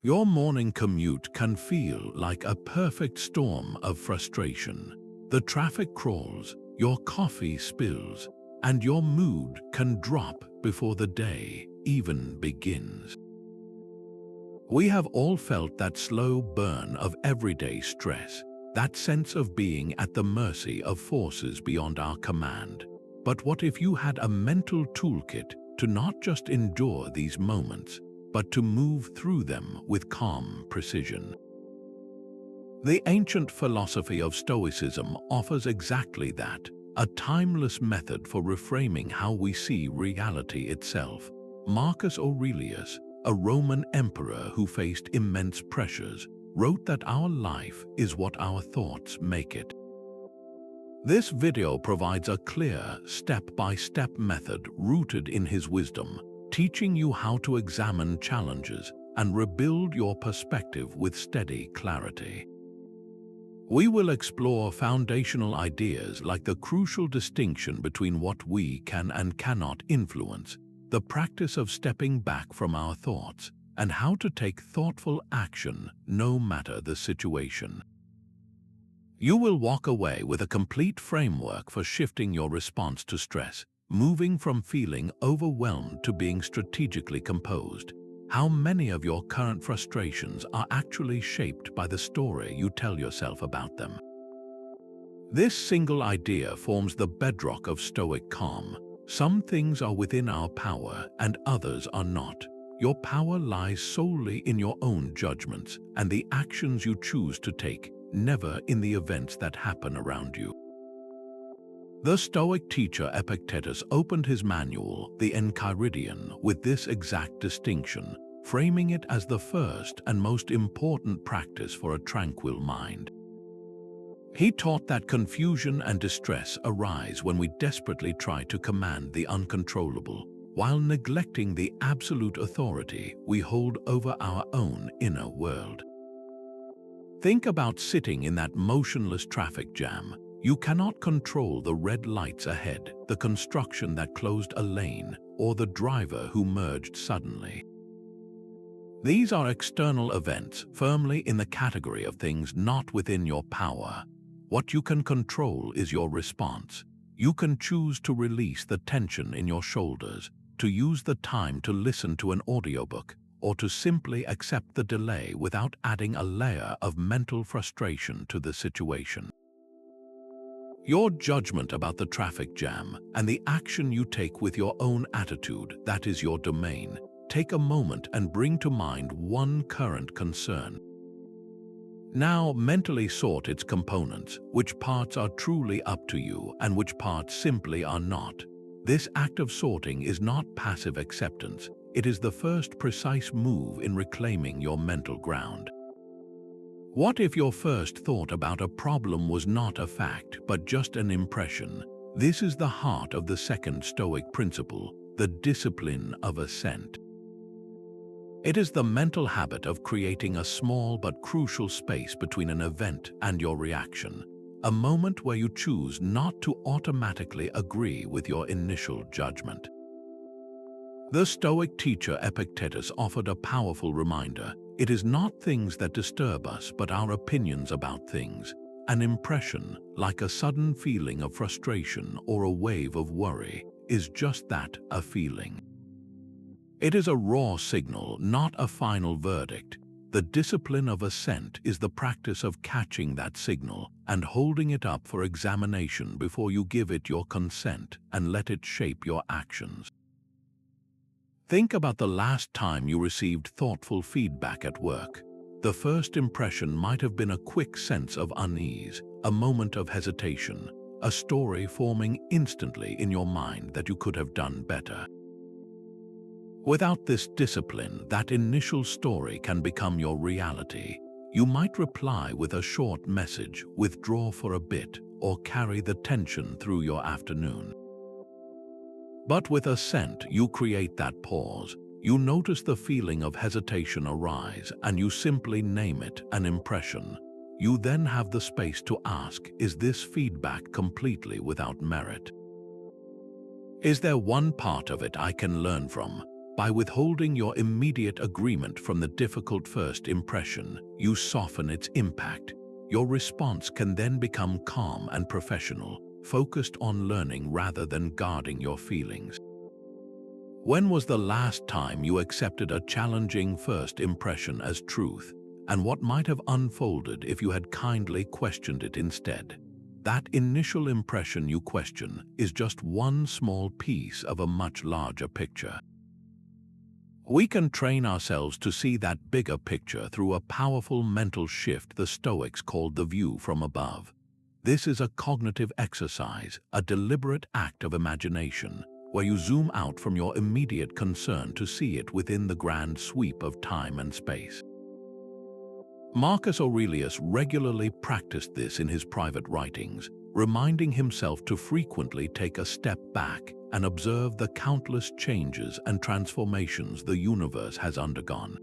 Your morning commute can feel like a perfect storm of frustration. The traffic crawls, your coffee spills, and your mood can drop before the day even begins. We have all felt that slow burn of everyday stress, that sense of being at the mercy of forces beyond our command. But what if you had a mental toolkit to not just endure these moments, but to move through them with calm precision? The ancient philosophy of Stoicism offers exactly that, a timeless method for reframing how we see reality itself. Marcus Aurelius, a Roman emperor who faced immense pressures, wrote that our life is what our thoughts make it. This video provides a clear, step-by-step method rooted in his wisdom, teaching you how to examine challenges and rebuild your perspective with steady clarity. We will explore foundational ideas like the crucial distinction between what we can and cannot influence, the practice of stepping back from our thoughts, and how to take thoughtful action no matter the situation. You will walk away with a complete framework for shifting your response to stress, moving from feeling overwhelmed to being strategically composed. How many of your current frustrations are actually shaped by the story you tell yourself about them? This single idea forms the bedrock of Stoic calm. Some things are within our power and others are not. Your power lies solely in your own judgments and the actions you choose to take, never in the events that happen around you. The Stoic teacher Epictetus opened his manual, the Enchiridion, with this exact distinction, framing it as the first and most important practice for a tranquil mind. He taught that confusion and distress arise when we desperately try to command the uncontrollable, while neglecting the absolute authority we hold over our own inner world. Think about sitting in that motionless traffic jam. You cannot control the red lights ahead, the construction that closed a lane, or the driver who merged suddenly. These are external events firmly in the category of things not within your power. What you can control is your response. You can choose to release the tension in your shoulders, to use the time to listen to an audiobook, or to simply accept the delay without adding a layer of mental frustration to the situation. Your judgment about the traffic jam and the action you take with your own attitude, that is your domain. Take a moment and bring to mind one current concern. Now mentally sort its components, which parts are truly up to you and which parts simply are not. This act of sorting is not passive acceptance, it is the first precise move in reclaiming your mental ground. What if your first thought about a problem was not a fact but just an impression? This is the heart of the second Stoic principle, the discipline of assent. It is the mental habit of creating a small but crucial space between an event and your reaction, a moment where you choose not to automatically agree with your initial judgment. The Stoic teacher Epictetus offered a powerful reminder. It is not things that disturb us but our opinions about things. An impression, like a sudden feeling of frustration or a wave of worry, is just that, a feeling. It is a raw signal, not a final verdict. The discipline of assent is the practice of catching that signal and holding it up for examination before you give it your consent and let it shape your actions. Think about the last time you received thoughtful feedback at work. The first impression might have been a quick sense of unease, a moment of hesitation, a story forming instantly in your mind that you could have done better. Without this discipline, that initial story can become your reality. You might reply with a short message, withdraw for a bit, or carry the tension through your afternoon. But with assent, you create that pause. You notice the feeling of hesitation arise, and you simply name it, an impression. You then have the space to ask, is this feedback completely without merit? Is there one part of it I can learn from? By withholding your immediate agreement from the difficult first impression, you soften its impact. Your response can then become calm and professional, focused on learning rather than guarding your feelings. When was the last time you accepted a challenging first impression as truth, and what might have unfolded if you had kindly questioned it instead? That initial impression you question is just one small piece of a much larger picture. We can train ourselves to see that bigger picture through a powerful mental shift the Stoics called the view from above. This is a cognitive exercise, a deliberate act of imagination, where you zoom out from your immediate concern to see it within the grand sweep of time and space. Marcus Aurelius regularly practiced this in his private writings, reminding himself to frequently take a step back and observe the countless changes and transformations the universe has undergone.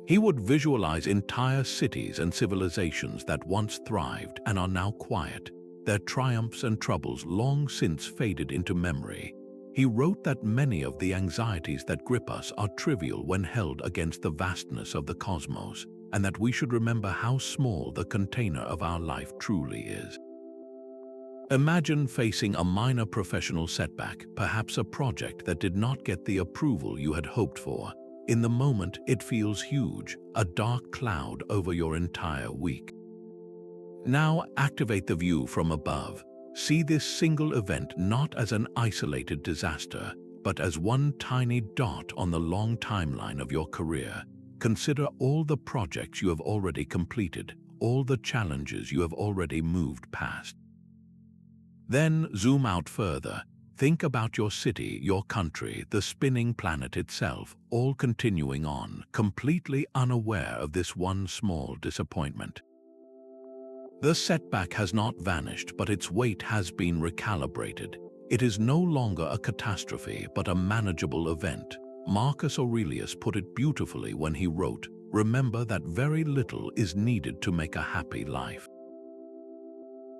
He would visualize entire cities and civilizations that once thrived and are now quiet, their triumphs and troubles long since faded into memory. He wrote that many of the anxieties that grip us are trivial when held against the vastness of the cosmos, and that we should remember how small the container of our life truly is. Imagine facing a minor professional setback, perhaps a project that did not get the approval you had hoped for. In the moment, it feels huge, a dark cloud over your entire week. Now activate the view from above. See this single event not as an isolated disaster, but as one tiny dot on the long timeline of your career. Consider all the projects you have already completed, all the challenges you have already moved past. Then zoom out further. Think about your city, your country, the spinning planet itself, all continuing on, completely unaware of this one small disappointment. The setback has not vanished, but its weight has been recalibrated. It is no longer a catastrophe, but a manageable event. Marcus Aurelius put it beautifully when he wrote, "Remember that very little is needed to make a happy life."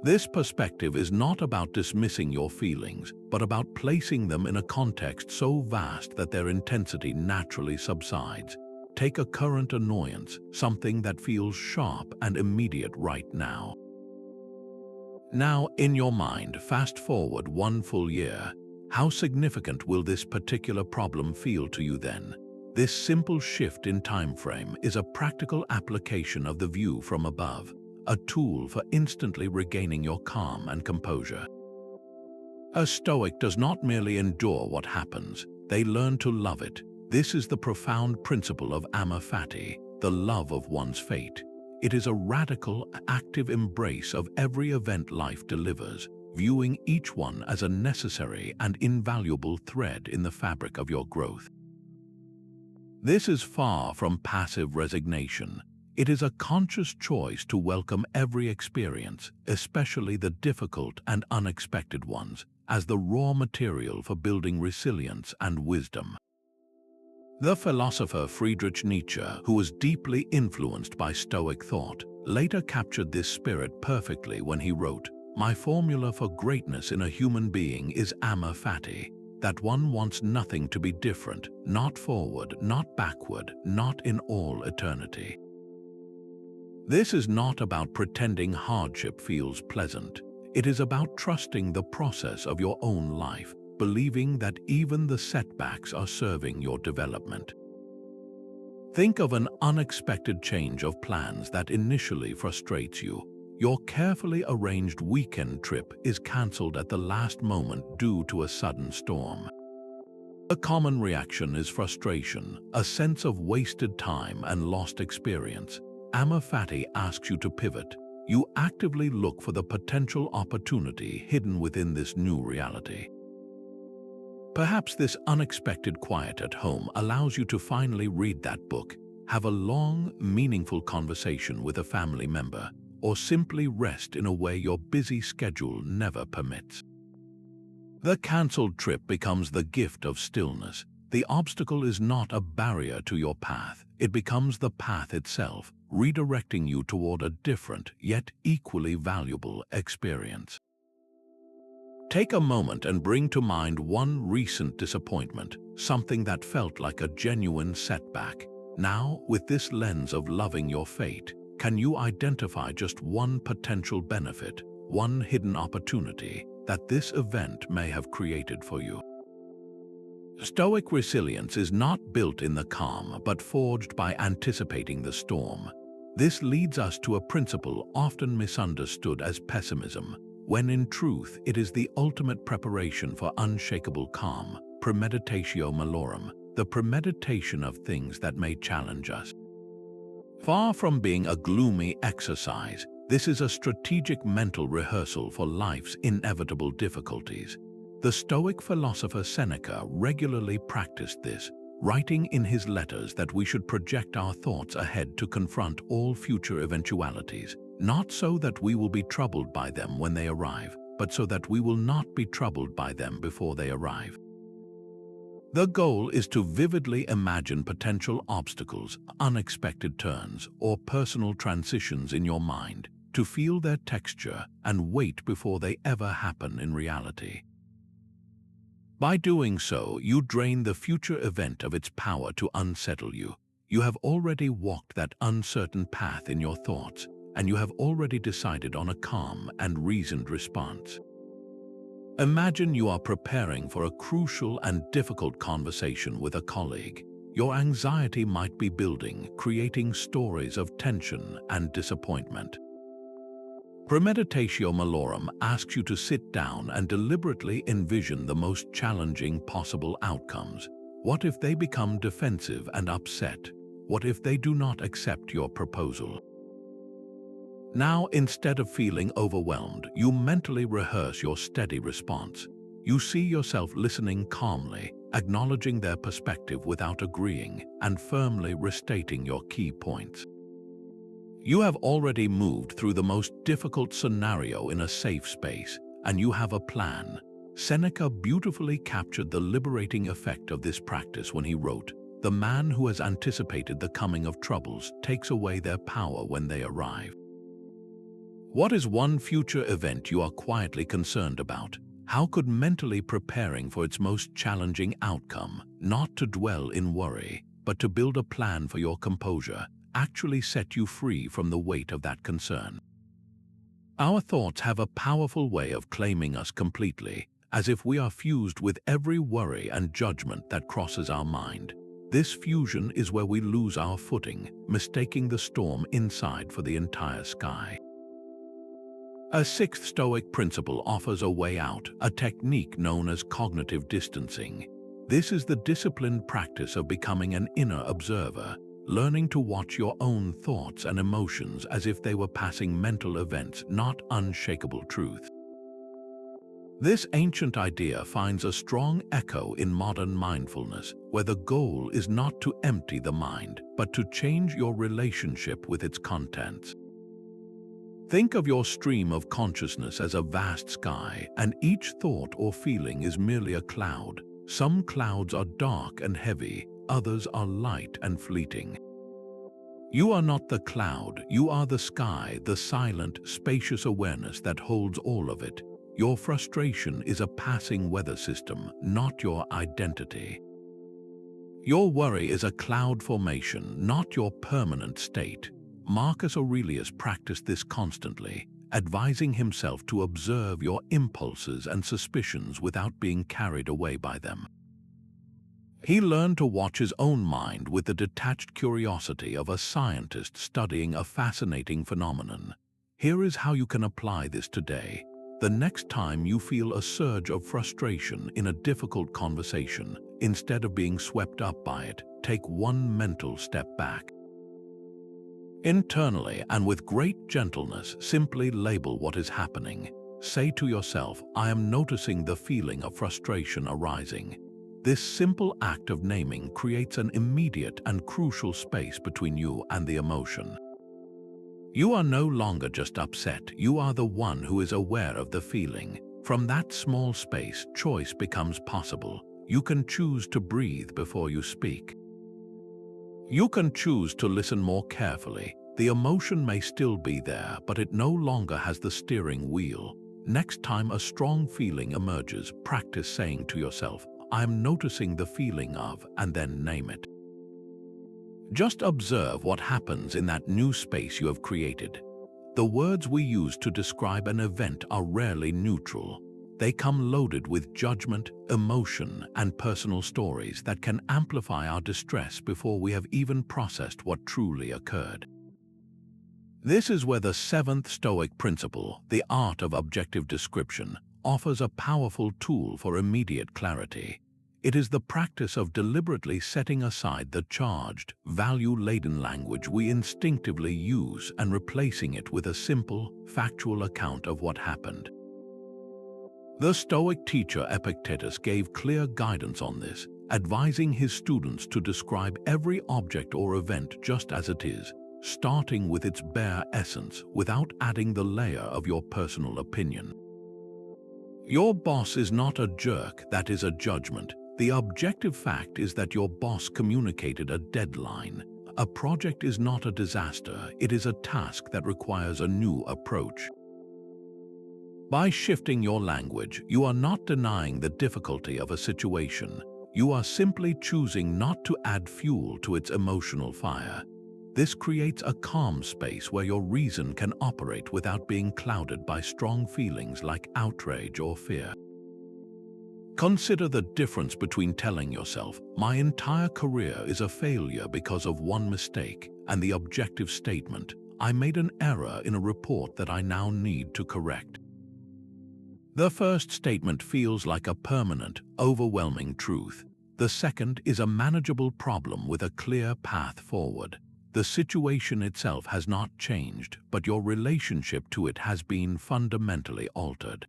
This perspective is not about dismissing your feelings, but about placing them in a context so vast that their intensity naturally subsides. Take a current annoyance, something that feels sharp and immediate right now. Now, in your mind, fast forward one full year. How significant will this particular problem feel to you then? This simple shift in time frame is a practical application of the view from above, a tool for instantly regaining your calm and composure. A Stoic does not merely endure what happens, they learn to love it. This is the profound principle of Amor Fati, the love of one's fate. It is a radical, active embrace of every event life delivers, viewing each one as a necessary and invaluable thread in the fabric of your growth. This is far from passive resignation. It is a conscious choice to welcome every experience, especially the difficult and unexpected ones, as the raw material for building resilience and wisdom. The philosopher Friedrich Nietzsche, who was deeply influenced by Stoic thought, later captured this spirit perfectly when he wrote, "My formula for greatness in a human being is Amor Fati, that one wants nothing to be different, not forward, not backward, not in all eternity." This is not about pretending hardship feels pleasant. It is about trusting the process of your own life, believing that even the setbacks are serving your development. Think of an unexpected change of plans that initially frustrates you. Your carefully arranged weekend trip is cancelled at the last moment due to a sudden storm. A common reaction is frustration, a sense of wasted time and lost experience. Amor Fati asks you to pivot. You actively look for the potential opportunity hidden within this new reality. Perhaps this unexpected quiet at home allows you to finally read that book, have a long, meaningful conversation with a family member, or simply rest in a way your busy schedule never permits. The cancelled trip becomes the gift of stillness. The obstacle is not a barrier to your path, it becomes the path itself, redirecting you toward a different, yet equally valuable experience. Take a moment and bring to mind one recent disappointment, something that felt like a genuine setback. Now, with this lens of loving your fate, can you identify just one potential benefit, one hidden opportunity that this event may have created for you? Stoic resilience is not built in the calm, but forged by anticipating the storm. This leads us to a principle often misunderstood as pessimism, when in truth it is the ultimate preparation for unshakable calm, premeditatio malorum, the premeditation of things that may challenge us. Far from being a gloomy exercise, this is a strategic mental rehearsal for life's inevitable difficulties. The Stoic philosopher Seneca regularly practiced this, writing in his letters that we should project our thoughts ahead to confront all future eventualities, not so that we will be troubled by them when they arrive, but so that we will not be troubled by them before they arrive. The goal is to vividly imagine potential obstacles, unexpected turns, or personal transitions in your mind, to feel their texture and weight before they ever happen in reality. By doing so, you drain the future event of its power to unsettle you. You have already walked that uncertain path in your thoughts, and you have already decided on a calm and reasoned response. Imagine you are preparing for a crucial and difficult conversation with a colleague. Your anxiety might be building, creating stories of tension and disappointment. Premeditatio malorum asks you to sit down and deliberately envision the most challenging possible outcomes. What if they become defensive and upset? What if they do not accept your proposal? Now, instead of feeling overwhelmed, you mentally rehearse your steady response. You see yourself listening calmly, acknowledging their perspective without agreeing, and firmly restating your key points. You have already moved through the most difficult scenario in a safe space, and you have a plan. Seneca beautifully captured the liberating effect of this practice when he wrote, "The man who has anticipated the coming of troubles takes away their power when they arrive." What is one future event you are quietly concerned about? How could mentally preparing for its most challenging outcome, not to dwell in worry, but to build a plan for your composure, actually set you free from the weight of that concern? Our thoughts have a powerful way of claiming us completely, as if we are fused with every worry and judgment that crosses our mind. This fusion is where we lose our footing, mistaking the storm inside for the entire sky. A sixth Stoic principle offers a way out, a technique known as cognitive distancing. This is the disciplined practice of becoming an inner observer, learning to watch your own thoughts and emotions as if they were passing mental events, not unshakable truth. This ancient idea finds a strong echo in modern mindfulness, where the goal is not to empty the mind, but to change your relationship with its contents. Think of your stream of consciousness as a vast sky, and each thought or feeling is merely a cloud. Some clouds are dark and heavy, others are light and fleeting. You are not the cloud, you are the sky, the silent, spacious awareness that holds all of it. Your frustration is a passing weather system, not your identity. Your worry is a cloud formation, not your permanent state. Marcus Aurelius practiced this constantly, advising himself to observe your impulses and suspicions without being carried away by them. He learned to watch his own mind with the detached curiosity of a scientist studying a fascinating phenomenon. Here is how you can apply this today. The next time you feel a surge of frustration in a difficult conversation, instead of being swept up by it, take one mental step back. Internally and with great gentleness, simply label what is happening. Say to yourself, "I am noticing the feeling of frustration arising." This simple act of naming creates an immediate and crucial space between you and the emotion. You are no longer just upset, you are the one who is aware of the feeling. From that small space, choice becomes possible. You can choose to breathe before you speak. You can choose to listen more carefully. The emotion may still be there, but it no longer has the steering wheel. Next time a strong feeling emerges, practice saying to yourself, "I am noticing the feeling of," and then name it. Just observe what happens in that new space you have created. The words we use to describe an event are rarely neutral. They come loaded with judgment, emotion, and personal stories that can amplify our distress before we have even processed what truly occurred. This is where the seventh Stoic principle, the art of objective description, offers a powerful tool for immediate clarity. It is the practice of deliberately setting aside the charged, value-laden language we instinctively use and replacing it with a simple, factual account of what happened. The Stoic teacher Epictetus gave clear guidance on this, advising his students to describe every object or event just as it is, starting with its bare essence without adding the layer of your personal opinion. Your boss is not a jerk, that is a judgment. The objective fact is that your boss communicated a deadline. A project is not a disaster, it is a task that requires a new approach. By shifting your language, you are not denying the difficulty of a situation. You are simply choosing not to add fuel to its emotional fire. This creates a calm space where your reason can operate without being clouded by strong feelings like outrage or fear. Consider the difference between telling yourself, "My entire career is a failure because of one mistake," and the objective statement, "I made an error in a report that I now need to correct." The first statement feels like a permanent, overwhelming truth. The second is a manageable problem with a clear path forward. The situation itself has not changed, but your relationship to it has been fundamentally altered.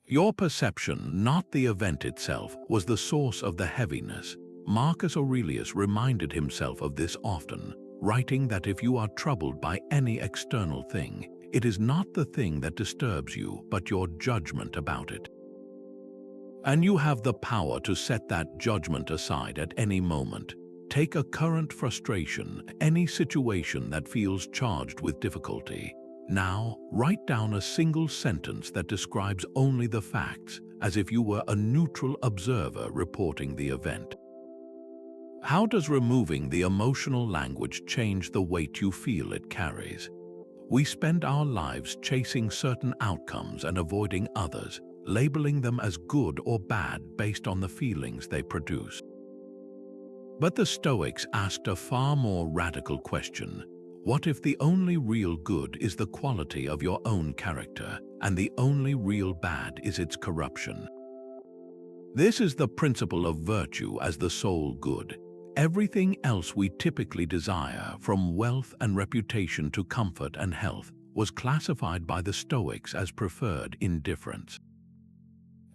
Your perception, not the event itself, was the source of the heaviness. Marcus Aurelius reminded himself of this often, writing that if you are troubled by any external thing, it is not the thing that disturbs you, but your judgment about it. And you have the power to set that judgment aside at any moment. Take a current frustration, any situation that feels charged with difficulty. Now, write down a single sentence that describes only the facts, as if you were a neutral observer reporting the event. How does removing the emotional language change the weight you feel it carries? We spend our lives chasing certain outcomes and avoiding others, labeling them as good or bad based on the feelings they produce. But the Stoics asked a far more radical question. What if the only real good is the quality of your own character, and the only real bad is its corruption? This is the principle of virtue as the sole good. Everything else we typically desire, from wealth and reputation to comfort and health, was classified by the Stoics as preferred indifference.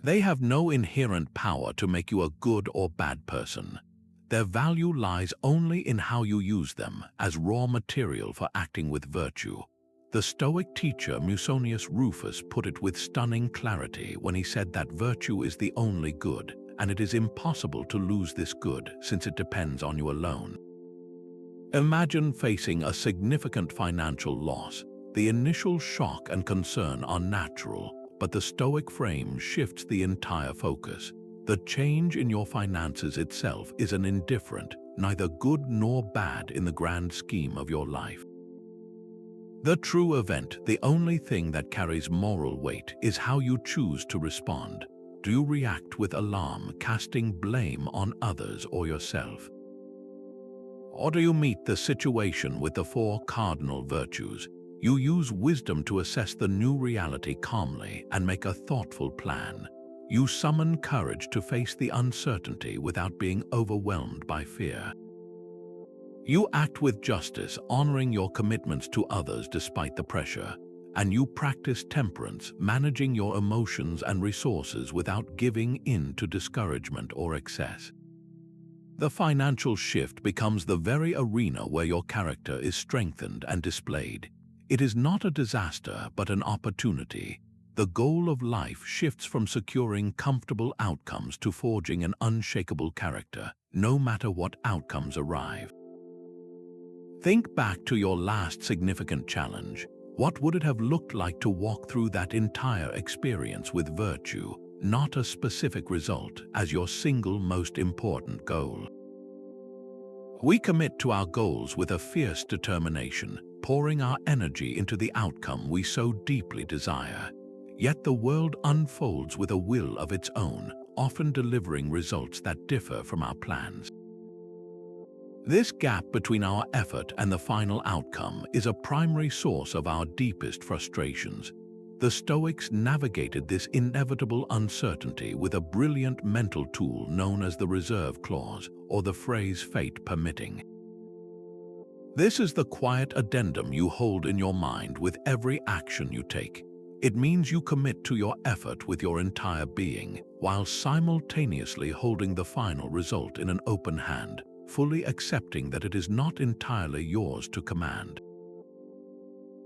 They have no inherent power to make you a good or bad person. Their value lies only in how you use them as raw material for acting with virtue. The Stoic teacher Musonius Rufus put it with stunning clarity when he said that virtue is the only good, and it is impossible to lose this good since it depends on you alone. Imagine facing a significant financial loss. The initial shock and concern are natural, but the Stoic frame shifts the entire focus. The change in your finances itself is an indifferent, neither good nor bad in the grand scheme of your life. The true event, the only thing that carries moral weight, is how you choose to respond. Do you react with alarm, casting blame on others or yourself? Or do you meet the situation with the four cardinal virtues? You use wisdom to assess the new reality calmly and make a thoughtful plan. You summon courage to face the uncertainty without being overwhelmed by fear. You act with justice, honoring your commitments to others despite the pressure. And you practice temperance, managing your emotions and resources without giving in to discouragement or excess. The financial shift becomes the very arena where your character is strengthened and displayed. It is not a disaster, but an opportunity. The goal of life shifts from securing comfortable outcomes to forging an unshakable character, no matter what outcomes arrive. Think back to your last significant challenge. What would it have looked like to walk through that entire experience with virtue, not a specific result, as your single most important goal? We commit to our goals with a fierce determination, pouring our energy into the outcome we so deeply desire. Yet the world unfolds with a will of its own, often delivering results that differ from our plans. This gap between our effort and the final outcome is a primary source of our deepest frustrations. The Stoics navigated this inevitable uncertainty with a brilliant mental tool known as the reserve clause, or the phrase fate permitting. This is the quiet addendum you hold in your mind with every action you take. It means you commit to your effort with your entire being, while simultaneously holding the final result in an open hand, fully accepting that it is not entirely yours to command.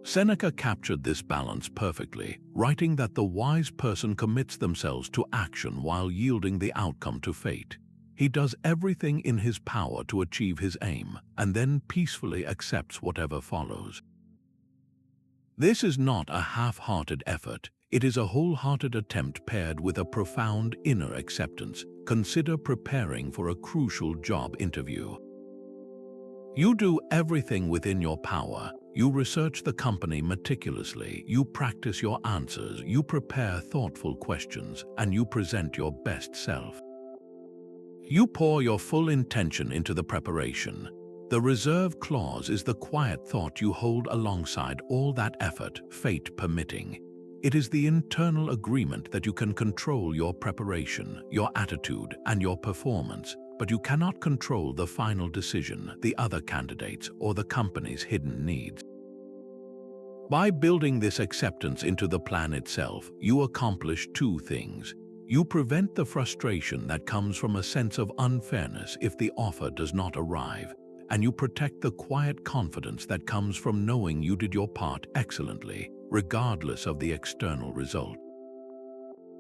Seneca captured this balance perfectly, writing that the wise person commits themselves to action while yielding the outcome to fate. He does everything in his power to achieve his aim, and then peacefully accepts whatever follows. This is not a half-hearted effort, it is a wholehearted attempt paired with a profound inner acceptance. Consider preparing for a crucial job interview. You do everything within your power. You research the company meticulously, you practice your answers, you prepare thoughtful questions, and you present your best self. You pour your full intention into the preparation. The reserve clause is the quiet thought you hold alongside all that effort, fate permitting. It is the internal agreement that you can control your preparation, your attitude, and your performance, but you cannot control the final decision, the other candidates, or the company's hidden needs. By building this acceptance into the plan itself, you accomplish two things. You prevent the frustration that comes from a sense of unfairness if the offer does not arrive, and you protect the quiet confidence that comes from knowing you did your part excellently, regardless of the external result.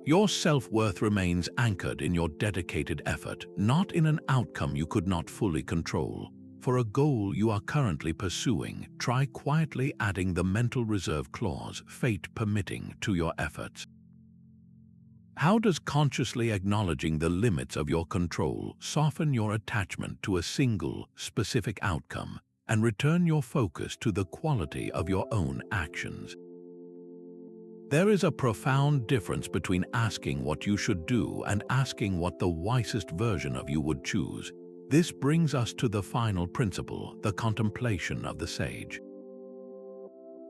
Your self-worth remains anchored in your dedicated effort, not in an outcome you could not fully control. For a goal you are currently pursuing, try quietly adding the mental reserve clause, fate permitting, to your efforts. How does consciously acknowledging the limits of your control soften your attachment to a single, specific outcome and return your focus to the quality of your own actions? There is a profound difference between asking what you should do and asking what the wisest version of you would choose. This brings us to the final principle, the contemplation of the sage.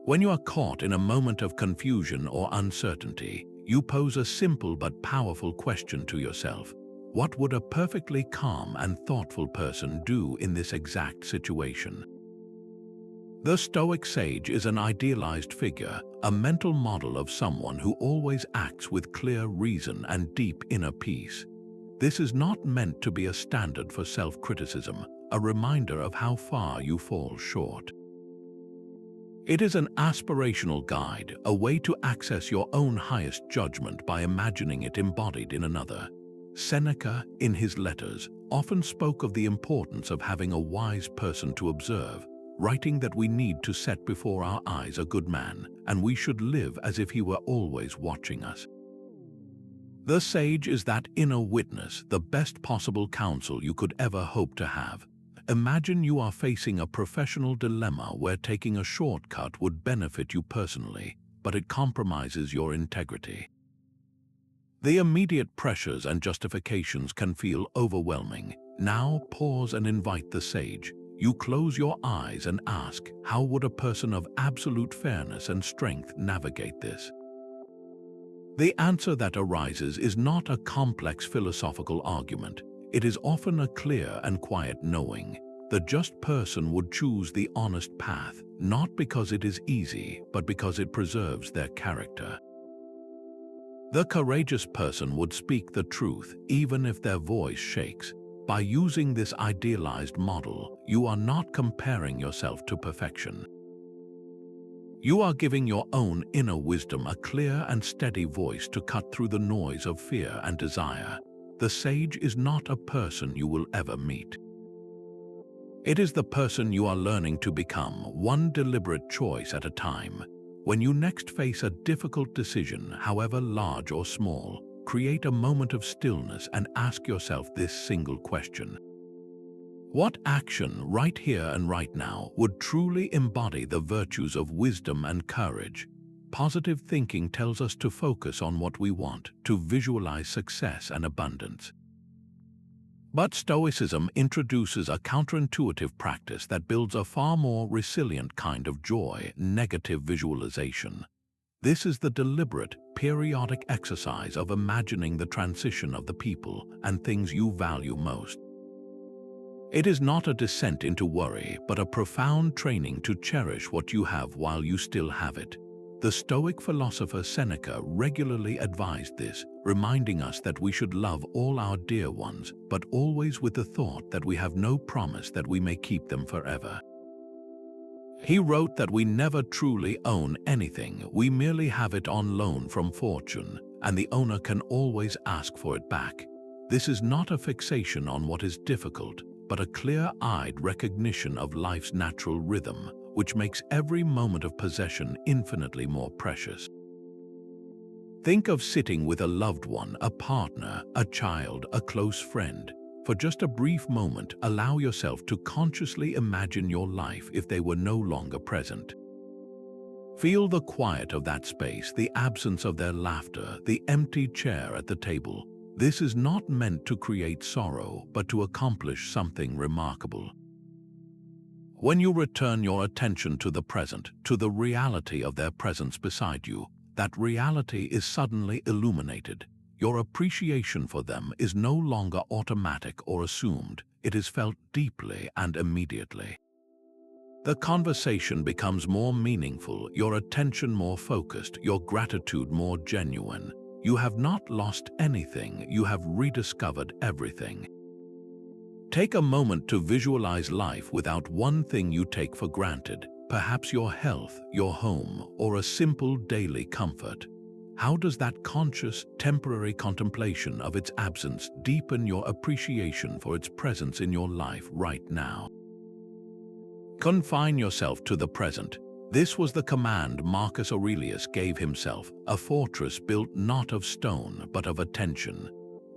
When you are caught in a moment of confusion or uncertainty, you pose a simple but powerful question to yourself. What would a perfectly calm and thoughtful person do in this exact situation? The Stoic sage is an idealized figure, a mental model of someone who always acts with clear reason and deep inner peace. This is not meant to be a standard for self-criticism, a reminder of how far you fall short. It is an aspirational guide, a way to access your own highest judgment by imagining it embodied in another. Seneca, in his letters, often spoke of the importance of having a wise person to observe, writing that we need to set before our eyes a good man, and we should live as if he were always watching us. The sage is that inner witness, the best possible counsel you could ever hope to have. Imagine you are facing a professional dilemma where taking a shortcut would benefit you personally, but it compromises your integrity. The immediate pressures and justifications can feel overwhelming. Now pause and invite the sage. You close your eyes and ask, how would a person of absolute fairness and strength navigate this? The answer that arises is not a complex philosophical argument. It is often a clear and quiet knowing. The just person would choose the honest path, not because it is easy, but because it preserves their character. The courageous person would speak the truth, even if their voice shakes. By using this idealized model, you are not comparing yourself to perfection. You are giving your own inner wisdom a clear and steady voice to cut through the noise of fear and desire. The sage is not a person you will ever meet. It is the person you are learning to become, one deliberate choice at a time. When you next face a difficult decision, however large or small, create a moment of stillness and ask yourself this single question. What action right here and right now would truly embody the virtues of wisdom and courage? Positive thinking tells us to focus on what we want, to visualize success and abundance. But Stoicism introduces a counterintuitive practice that builds a far more resilient kind of joy, negative visualization. This is the deliberate, periodic exercise of imagining the transition of the people and things you value most. It is not a descent into worry, but a profound training to cherish what you have while you still have it. The Stoic philosopher Seneca regularly advised this, reminding us that we should love all our dear ones, but always with the thought that we have no promise that we may keep them forever. He wrote that we never truly own anything, we merely have it on loan from fortune, and the owner can always ask for it back. This is not a fixation on what is difficult, but a clear-eyed recognition of life's natural rhythm, which makes every moment of possession infinitely more precious. Think of sitting with a loved one, a partner, a child, a close friend. For just a brief moment, allow yourself to consciously imagine your life if they were no longer present. Feel the quiet of that space, the absence of their laughter, the empty chair at the table. This is not meant to create sorrow, but to accomplish something remarkable. When you return your attention to the present, to the reality of their presence beside you, that reality is suddenly illuminated. Your appreciation for them is no longer automatic or assumed, it is felt deeply and immediately. The conversation becomes more meaningful, your attention more focused, your gratitude more genuine. You have not lost anything, you have rediscovered everything. Take a moment to visualize life without one thing you take for granted, perhaps your health, your home, or a simple daily comfort. How does that conscious, temporary contemplation of its absence deepen your appreciation for its presence in your life right now? Confine yourself to the present. This was the command Marcus Aurelius gave himself, a fortress built not of stone but of attention.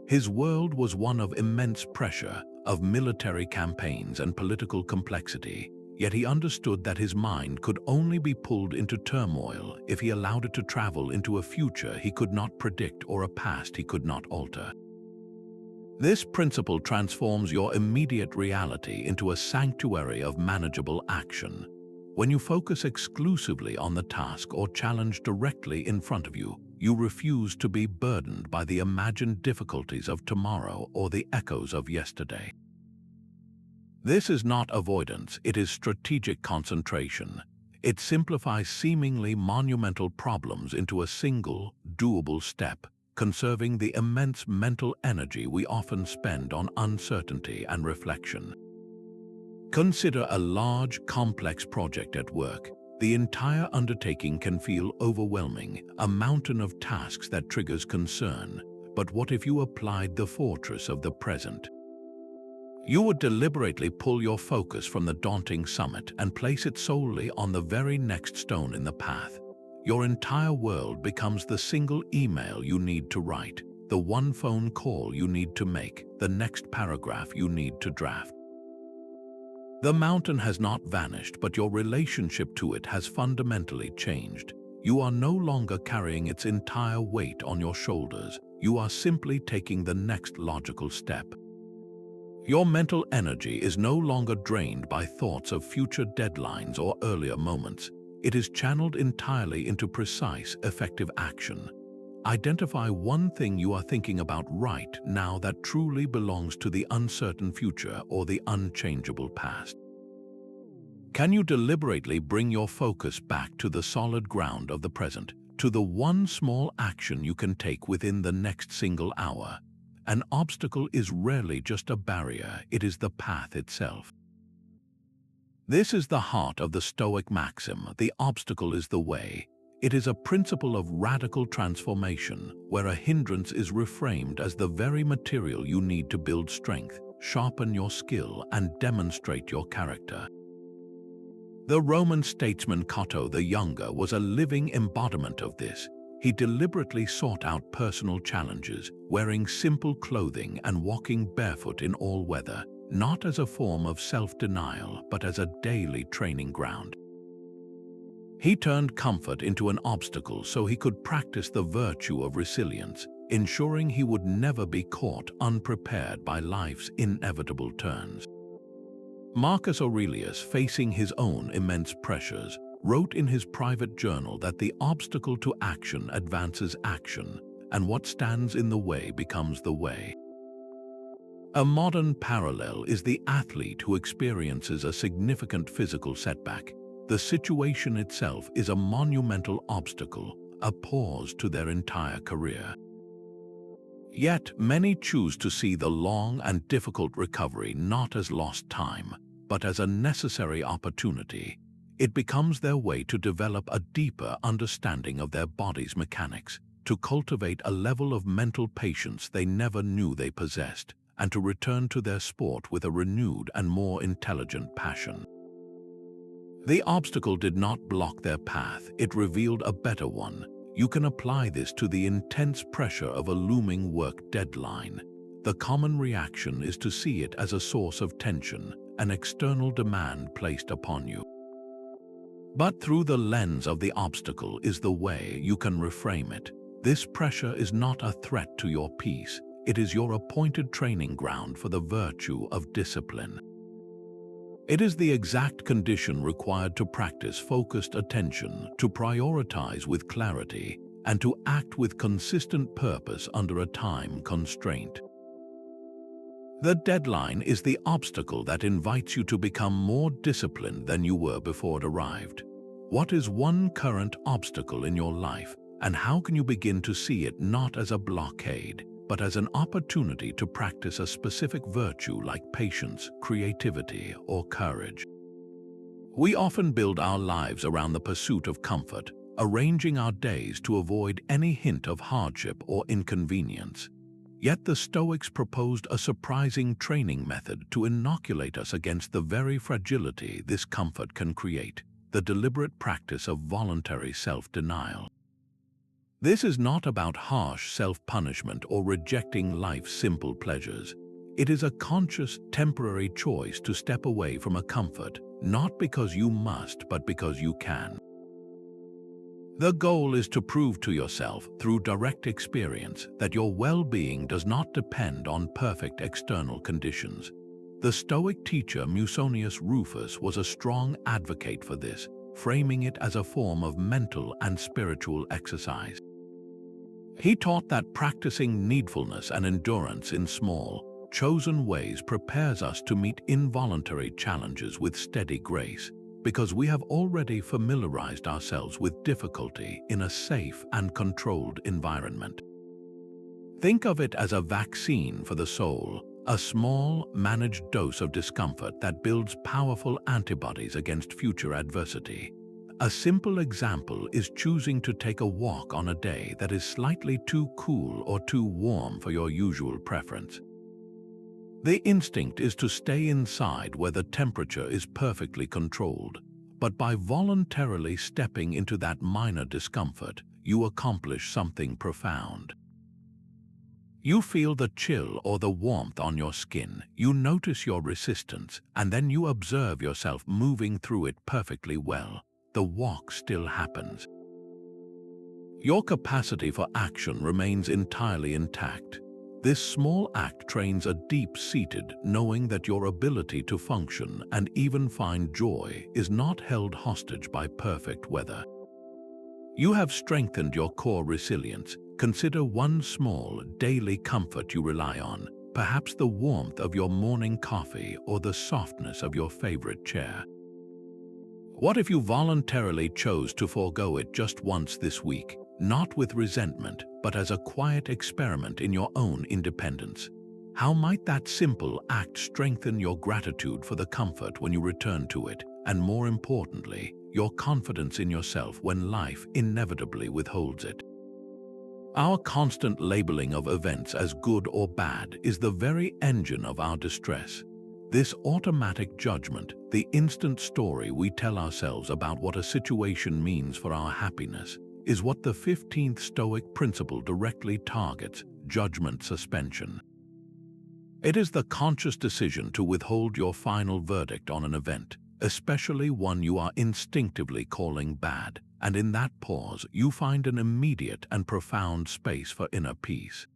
His world was one of immense pressure, of military campaigns and political complexity, yet he understood that his mind could only be pulled into turmoil if he allowed it to travel into a future he could not predict or a past he could not alter. This principle transforms your immediate reality into a sanctuary of manageable action. When you focus exclusively on the task or challenge directly in front of you, you refuse to be burdened by the imagined difficulties of tomorrow or the echoes of yesterday. This is not avoidance, it is strategic concentration. It simplifies seemingly monumental problems into a single, doable step, conserving the immense mental energy we often spend on uncertainty and reflection. Consider a large, complex project at work. The entire undertaking can feel overwhelming, a mountain of tasks that triggers concern. But what if you applied the fortress of the present? You would deliberately pull your focus from the daunting summit and place it solely on the very next stone in the path. Your entire world becomes the single email you need to write, the one phone call you need to make, the next paragraph you need to draft. The mountain has not vanished, but your relationship to it has fundamentally changed. You are no longer carrying its entire weight on your shoulders. You are simply taking the next logical step. Your mental energy is no longer drained by thoughts of future deadlines or earlier moments. It is channeled entirely into precise, effective action. Identify one thing you are thinking about right now that truly belongs to the uncertain future or the unchangeable past. Can you deliberately bring your focus back to the solid ground of the present, to the one small action you can take within the next single hour? An obstacle is rarely just a barrier, it is the path itself. This is the heart of the Stoic maxim, the obstacle is the way. It is a principle of radical transformation, where a hindrance is reframed as the very material you need to build strength, sharpen your skill, and demonstrate your character. The Roman statesman Cato the Younger was a living embodiment of this. He deliberately sought out personal challenges, wearing simple clothing and walking barefoot in all weather, not as a form of self-denial but as a daily training ground. He turned comfort into an obstacle so he could practice the virtue of resilience, ensuring he would never be caught unprepared by life's inevitable turns. Marcus Aurelius, facing his own immense pressures, wrote in his private journal that the obstacle to action advances action, and what stands in the way becomes the way. A modern parallel is the athlete who experiences a significant physical setback. The situation itself is a monumental obstacle, a pause to their entire career. Yet many choose to see the long and difficult recovery not as lost time, but as a necessary opportunity. It becomes their way to develop a deeper understanding of their body's mechanics, to cultivate a level of mental patience they never knew they possessed, and to return to their sport with a renewed and more intelligent passion. The obstacle did not block their path, it revealed a better one. You can apply this to the intense pressure of a looming work deadline. The common reaction is to see it as a source of tension, an external demand placed upon you. But through the lens of the obstacle is the way you can reframe it. This pressure is not a threat to your peace, it is your appointed training ground for the virtue of discipline. It is the exact condition required to practice focused attention, to prioritize with clarity, and to act with consistent purpose under a time constraint. The deadline is the obstacle that invites you to become more disciplined than you were before it arrived. What is one current obstacle in your life, and how can you begin to see it not as a blockade, but as an opportunity to practice a specific virtue like patience, creativity, or courage? We often build our lives around the pursuit of comfort, arranging our days to avoid any hint of hardship or inconvenience. Yet the Stoics proposed a surprising training method to inoculate us against the very fragility this comfort can create, the deliberate practice of voluntary self-denial. This is not about harsh self-punishment or rejecting life's simple pleasures. It is a conscious, temporary choice to step away from a comfort, not because you must, but because you can. The goal is to prove to yourself, through direct experience, that your well-being does not depend on perfect external conditions. The Stoic teacher Musonius Rufus was a strong advocate for this, framing it as a form of mental and spiritual exercise. He taught that practicing needfulness and endurance in small, chosen ways prepares us to meet involuntary challenges with steady grace, because we have already familiarized ourselves with difficulty in a safe and controlled environment. Think of it as a vaccine for the soul, a small, managed dose of discomfort that builds powerful antibodies against future adversity. A simple example is choosing to take a walk on a day that is slightly too cool or too warm for your usual preference. The instinct is to stay inside where the temperature is perfectly controlled, but by voluntarily stepping into that minor discomfort, you accomplish something profound. You feel the chill or the warmth on your skin, you notice your resistance, and then you observe yourself moving through it perfectly well. The walk still happens. Your capacity for action remains entirely intact. This small act trains a deep-seated knowing that your ability to function and even find joy is not held hostage by perfect weather. You have strengthened your core resilience. Consider one small, daily comfort you rely on, perhaps the warmth of your morning coffee or the softness of your favorite chair. What if you voluntarily chose to forego it just once this week, not with resentment, but as a quiet experiment in your own independence? How might that simple act strengthen your gratitude for the comfort when you return to it, and more importantly, your confidence in yourself when life inevitably withholds it? Our constant labeling of events as good or bad is the very engine of our distress. This automatic judgment, the instant story we tell ourselves about what a situation means for our happiness, is what the 15th Stoic principle directly targets: judgment suspension. It is the conscious decision to withhold your final verdict on an event, especially one you are instinctively calling bad, and in that pause you find an immediate and profound space for inner peace.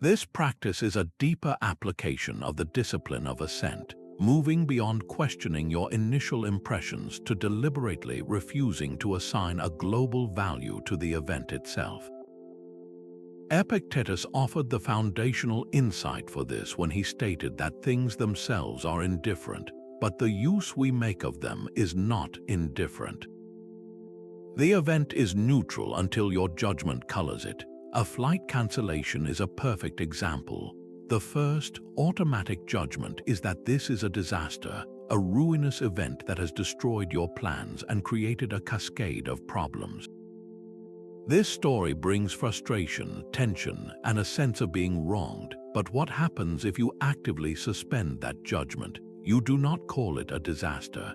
This practice is a deeper application of the discipline of assent, moving beyond questioning your initial impressions to deliberately refusing to assign a global value to the event itself. Epictetus offered the foundational insight for this when he stated that things themselves are indifferent, but the use we make of them is not indifferent. The event is neutral until your judgment colors it. A flight cancellation is a perfect example. The first, automatic judgment is that this is a disaster, a ruinous event that has destroyed your plans and created a cascade of problems. This story brings frustration, tension, and a sense of being wronged. But what happens if you actively suspend that judgment? You do not call it a disaster.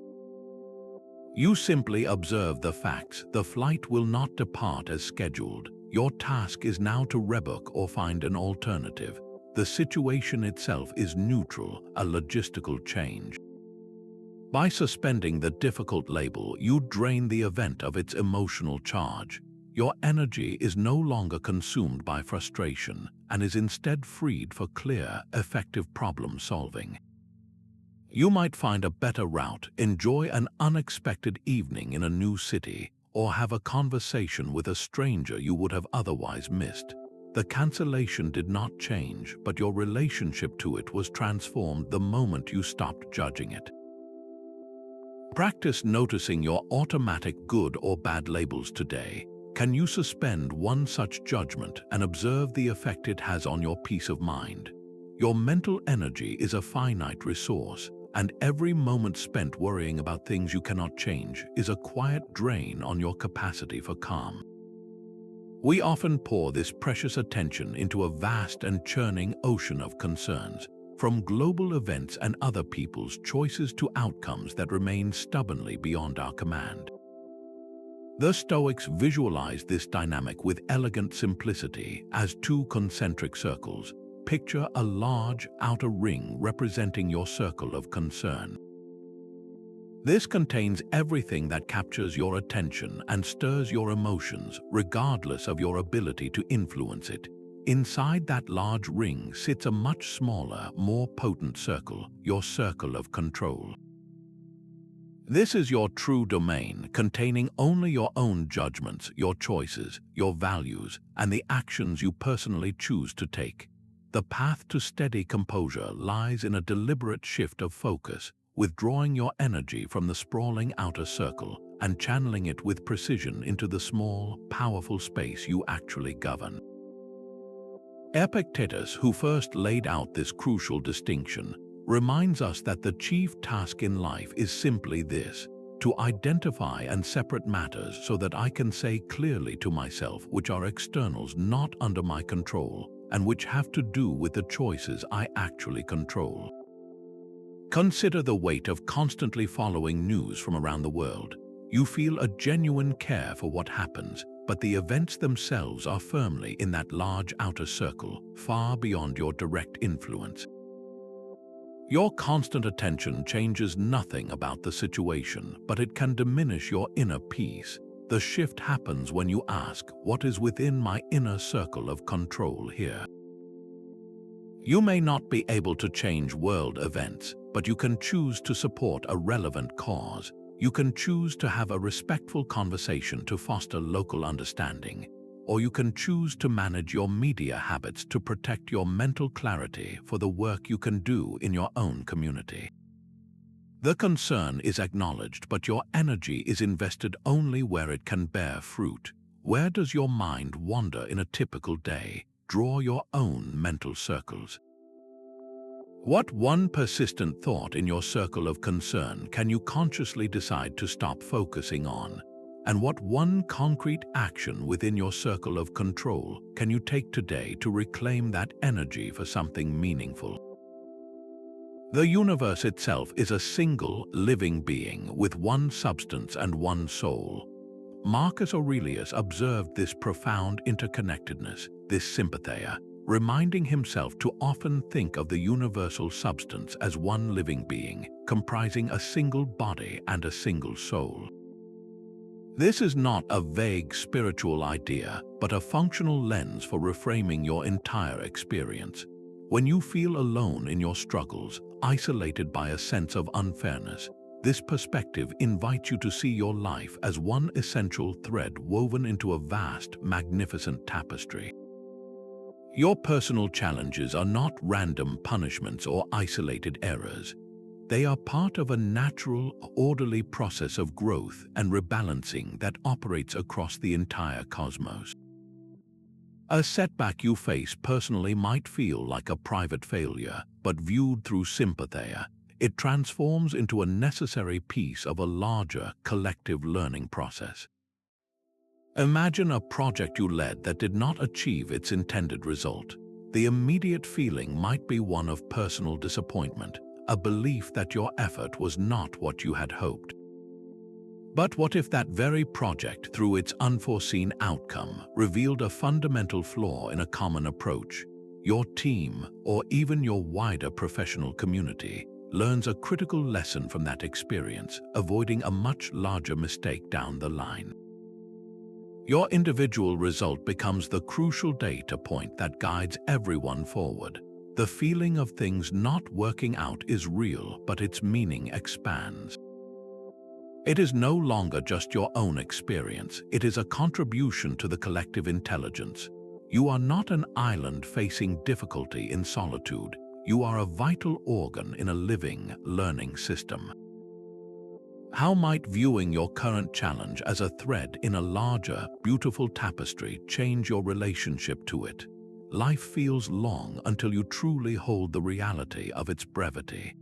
You simply observe the facts. The flight will not depart as scheduled. Your task is now to rebook or find an alternative. The situation itself is neutral, a logistical change. By suspending the difficult label, you drain the event of its emotional charge. Your energy is no longer consumed by frustration and is instead freed for clear, effective problem solving. You might find a better route, enjoy an unexpected evening in a new city, or have a conversation with a stranger you would have otherwise missed. The cancellation did not change, but your relationship to it was transformed the moment you stopped judging it. Practice noticing your automatic good or bad labels today. Can you suspend one such judgment and observe the effect it has on your peace of mind? Your mental energy is a finite resource, and every moment spent worrying about things you cannot change is a quiet drain on your capacity for calm. We often pour this precious attention into a vast and churning ocean of concerns, from global events and other people's choices to outcomes that remain stubbornly beyond our command. The Stoics visualized this dynamic with elegant simplicity as two concentric circles. Picture a large outer ring representing your circle of concern. This contains everything that captures your attention and stirs your emotions, regardless of your ability to influence it. Inside that large ring sits a much smaller, more potent circle, your circle of control. This is your true domain, containing only your own judgments, your choices, your values, and the actions you personally choose to take. The path to steady composure lies in a deliberate shift of focus, withdrawing your energy from the sprawling outer circle and channeling it with precision into the small, powerful space you actually govern. Epictetus, who first laid out this crucial distinction, reminds us that the chief task in life is simply this: to identify and separate matters so that I can say clearly to myself which are externals not under my control and which have to do with the choices I actually control. Consider the weight of constantly following news from around the world. You feel a genuine care for what happens, but the events themselves are firmly in that large outer circle, far beyond your direct influence. Your constant attention changes nothing about the situation, but it can diminish your inner peace. The shift happens when you ask, what is within my inner circle of control here? You may not be able to change world events, but you can choose to support a relevant cause. You can choose to have a respectful conversation to foster local understanding, or you can choose to manage your media habits to protect your mental clarity for the work you can do in your own community. The concern is acknowledged, but your energy is invested only where it can bear fruit. Where does your mind wander in a typical day? Draw your own mental circles. What one persistent thought in your circle of concern can you consciously decide to stop focusing on? And what one concrete action within your circle of control can you take today to reclaim that energy for something meaningful? The universe itself is a single, living being with one substance and one soul. Marcus Aurelius observed this profound interconnectedness, this sympatheia, reminding himself to often think of the universal substance as one living being, comprising a single body and a single soul. This is not a vague spiritual idea, but a functional lens for reframing your entire experience. When you feel alone in your struggles, isolated by a sense of unfairness, this perspective invites you to see your life as one essential thread woven into a vast, magnificent tapestry. Your personal challenges are not random punishments or isolated errors. They are part of a natural, orderly process of growth and rebalancing that operates across the entire cosmos. A setback you face personally might feel like a private failure, but viewed through sympatheia, it transforms into a necessary piece of a larger, collective learning process. Imagine a project you led that did not achieve its intended result. The immediate feeling might be one of personal disappointment, a belief that your effort was not what you had hoped. But what if that very project, through its unforeseen outcome, revealed a fundamental flaw in a common approach? Your team, or even your wider professional community, learns a critical lesson from that experience, avoiding a much larger mistake down the line. Your individual result becomes the crucial data point that guides everyone forward. The feeling of things not working out is real, but its meaning expands. It is no longer just your own experience, it is a contribution to the collective intelligence. You are not an island facing difficulty in solitude. You are a vital organ in a living, learning system. How might viewing your current challenge as a thread in a larger, beautiful tapestry change your relationship to it? Life feels long until you truly hold the reality of its brevity.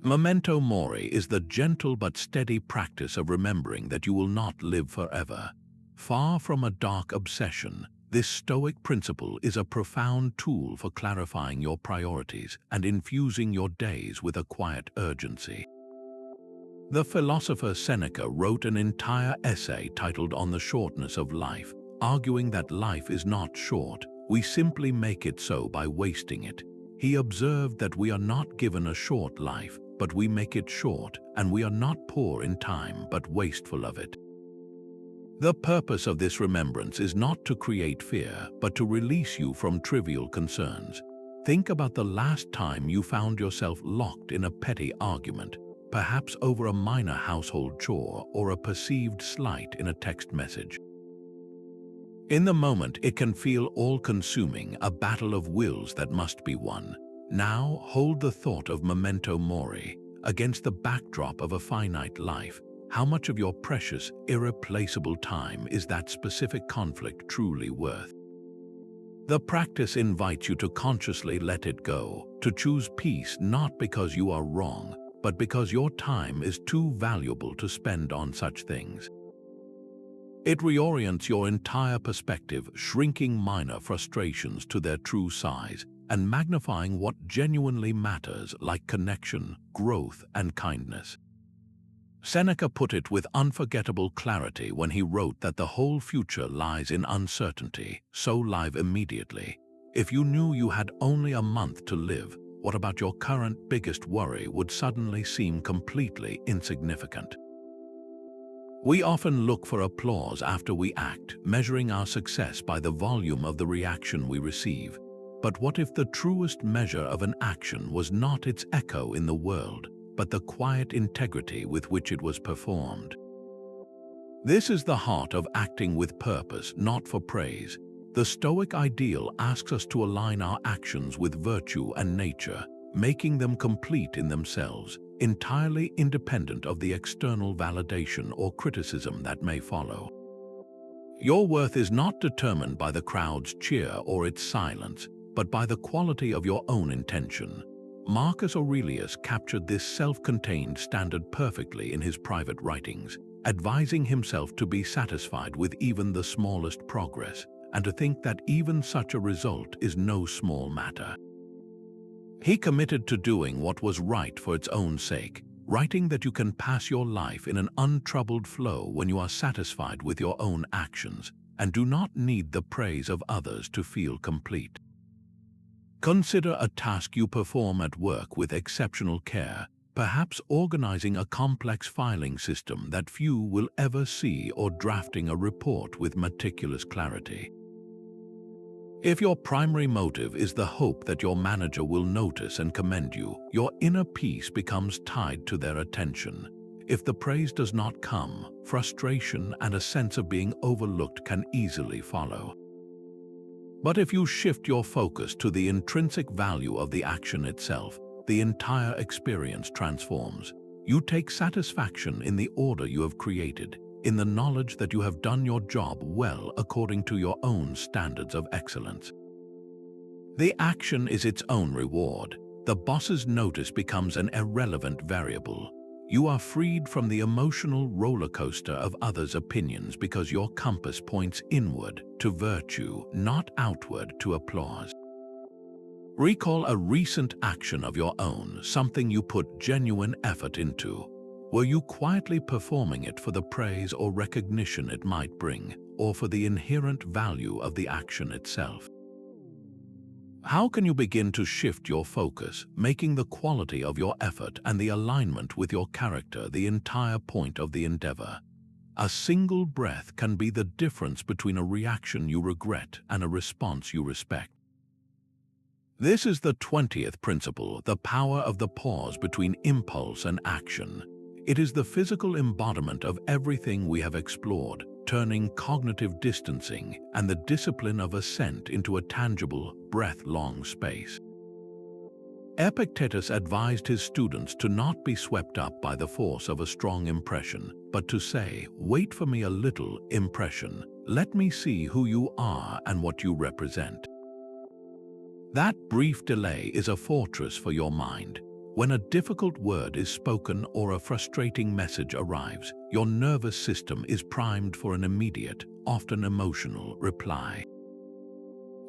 Memento Mori is the gentle but steady practice of remembering that you will not live forever. Far from a dark obsession, this Stoic principle is a profound tool for clarifying your priorities and infusing your days with a quiet urgency. The philosopher Seneca wrote an entire essay titled On the Shortness of Life, arguing that life is not short, we simply make it so by wasting it. He observed that we are not given a short life, but we make it short, and we are not poor in time, but wasteful of it. The purpose of this remembrance is not to create fear, but to release you from trivial concerns. Think about the last time you found yourself locked in a petty argument, perhaps over a minor household chore or a perceived slight in a text message. In the moment, it can feel all-consuming, a battle of wills that must be won. Now, hold the thought of Memento Mori. Against the backdrop of a finite life, how much of your precious, irreplaceable time is that specific conflict truly worth? The practice invites you to consciously let it go, to choose peace not because you are wrong, but because your time is too valuable to spend on such things. It reorients your entire perspective, shrinking minor frustrations to their true size and magnifying what genuinely matters, like connection, growth, and kindness. Seneca put it with unforgettable clarity when he wrote that the whole future lies in uncertainty, so live immediately. If you knew you had only a month to live, what about your current biggest worry would suddenly seem completely insignificant. We often look for applause after we act, measuring our success by the volume of the reaction we receive. But what if the truest measure of an action was not its echo in the world, but the quiet integrity with which it was performed? This is the heart of acting with purpose, not for praise. The Stoic ideal asks us to align our actions with virtue and nature, making them complete in themselves, entirely independent of the external validation or criticism that may follow. Your worth is not determined by the crowd's cheer or its silence, but by the quality of your own intention. Marcus Aurelius captured this self-contained standard perfectly in his private writings, advising himself to be satisfied with even the smallest progress, and to think that even such a result is no small matter. He committed to doing what was right for its own sake, writing that you can pass your life in an untroubled flow when you are satisfied with your own actions and do not need the praise of others to feel complete. Consider a task you perform at work with exceptional care, perhaps organizing a complex filing system that few will ever see or drafting a report with meticulous clarity. If your primary motive is the hope that your manager will notice and commend you, your inner peace becomes tied to their attention. If the praise does not come, frustration and a sense of being overlooked can easily follow. But if you shift your focus to the intrinsic value of the action itself, the entire experience transforms. You take satisfaction in the order you have created, in the knowledge that you have done your job well according to your own standards of excellence. The action is its own reward. The boss's notice becomes an irrelevant variable. You are freed from the emotional roller coaster of others' opinions because your compass points inward to virtue, not outward to applause. Recall a recent action of your own, something you put genuine effort into. Were you quietly performing it for the praise or recognition it might bring, or for the inherent value of the action itself? How can you begin to shift your focus, making the quality of your effort and the alignment with your character the entire point of the endeavor? A single breath can be the difference between a reaction you regret and a response you respect. This is the 20th principle, the power of the pause between impulse and action. It is the physical embodiment of everything we have explored, turning cognitive distancing and the discipline of assent into a tangible, breath-long space. Epictetus advised his students to not be swept up by the force of a strong impression, but to say, "Wait for me a little, impression. Let me see who you are and what you represent." That brief delay is a fortress for your mind. When a difficult word is spoken or a frustrating message arrives, your nervous system is primed for an immediate, often emotional, reply.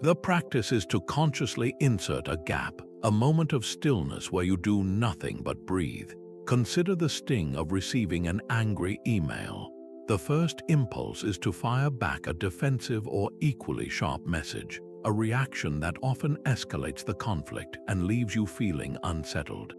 The practice is to consciously insert a gap, a moment of stillness where you do nothing but breathe. Consider the sting of receiving an angry email. The first impulse is to fire back a defensive or equally sharp message, a reaction that often escalates the conflict and leaves you feeling unsettled.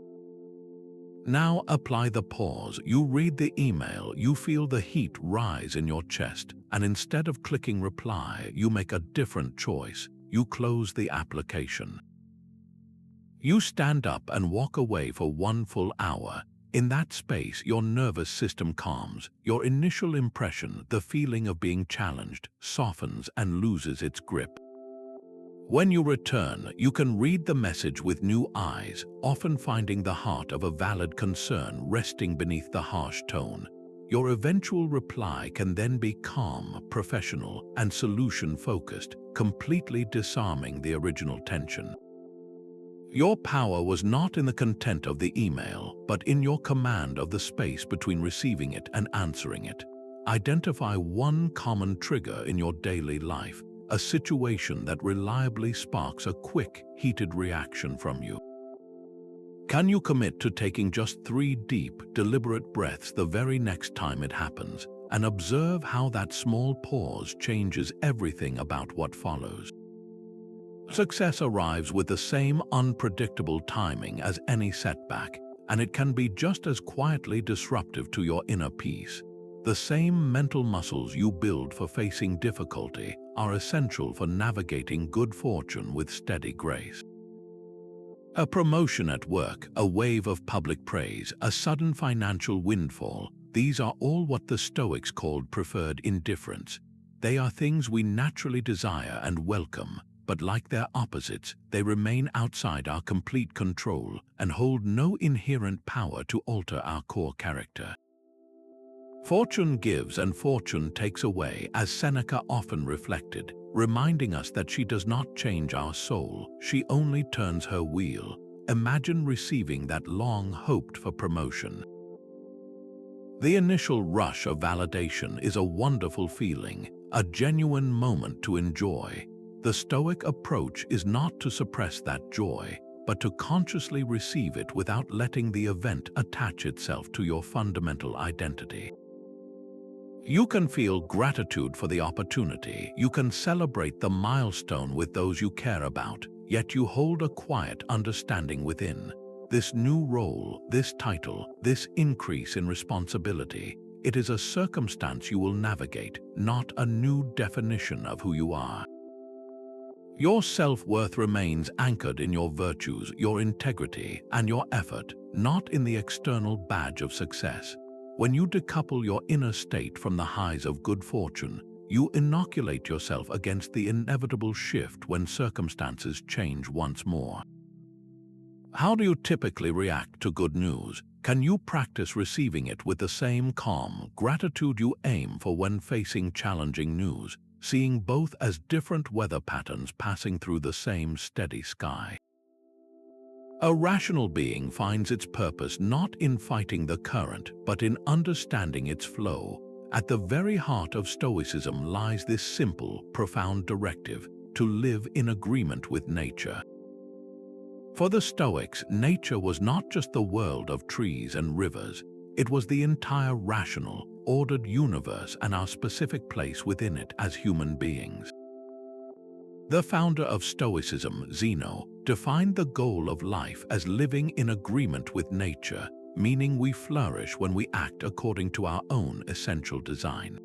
Now apply the pause. You read the email, you feel the heat rise in your chest, and instead of clicking reply, you make a different choice. You close the application. You stand up and walk away for 1 full hour. In that space, your nervous system calms. Your initial impression, the feeling of being challenged, softens and loses its grip. When you return, you can read the message with new eyes, often finding the heart of a valid concern resting beneath the harsh tone. Your eventual reply can then be calm, professional, and solution-focused, completely disarming the original tension. Your power was not in the content of the email, but in your command of the space between receiving it and answering it. Identify one common trigger in your daily life, a situation that reliably sparks a quick, heated reaction from you. Can you commit to taking just 3 deep, deliberate breaths the very next time it happens, and observe how that small pause changes everything about what follows? Success arrives with the same unpredictable timing as any setback, and it can be just as quietly disruptive to your inner peace. The same mental muscles you build for facing difficulty are essential for navigating good fortune with steady grace. A promotion at work, a wave of public praise, a sudden financial windfall, these are all what the Stoics called preferred indifference. They are things we naturally desire and welcome, but like their opposites, they remain outside our complete control and hold no inherent power to alter our core character. Fortune gives and fortune takes away, as Seneca often reflected, reminding us that she does not change our soul, she only turns her wheel. Imagine receiving that long-hoped-for promotion. The initial rush of validation is a wonderful feeling, a genuine moment to enjoy. The Stoic approach is not to suppress that joy, but to consciously receive it without letting the event attach itself to your fundamental identity. You can feel gratitude for the opportunity. You can celebrate the milestone with those you care about, yet you hold a quiet understanding within. This new role, this title, this increase in responsibility, it is a circumstance you will navigate, not a new definition of who you are. Your self-worth remains anchored in your virtues, your integrity, and your effort, not in the external badge of success. When you decouple your inner state from the highs of good fortune, you inoculate yourself against the inevitable shift when circumstances change once more. How do you typically react to good news? Can you practice receiving it with the same calm, gratitude you aim for when facing challenging news, seeing both as different weather patterns passing through the same steady sky? A rational being finds its purpose not in fighting the current, but in understanding its flow. At the very heart of Stoicism lies this simple, profound directive: to live in agreement with nature. For the Stoics, nature was not just the world of trees and rivers, it was the entire rational, ordered universe and our specific place within it as human beings. The founder of Stoicism, Zeno, defined the goal of life as living in agreement with nature, meaning we flourish when we act according to our own essential design.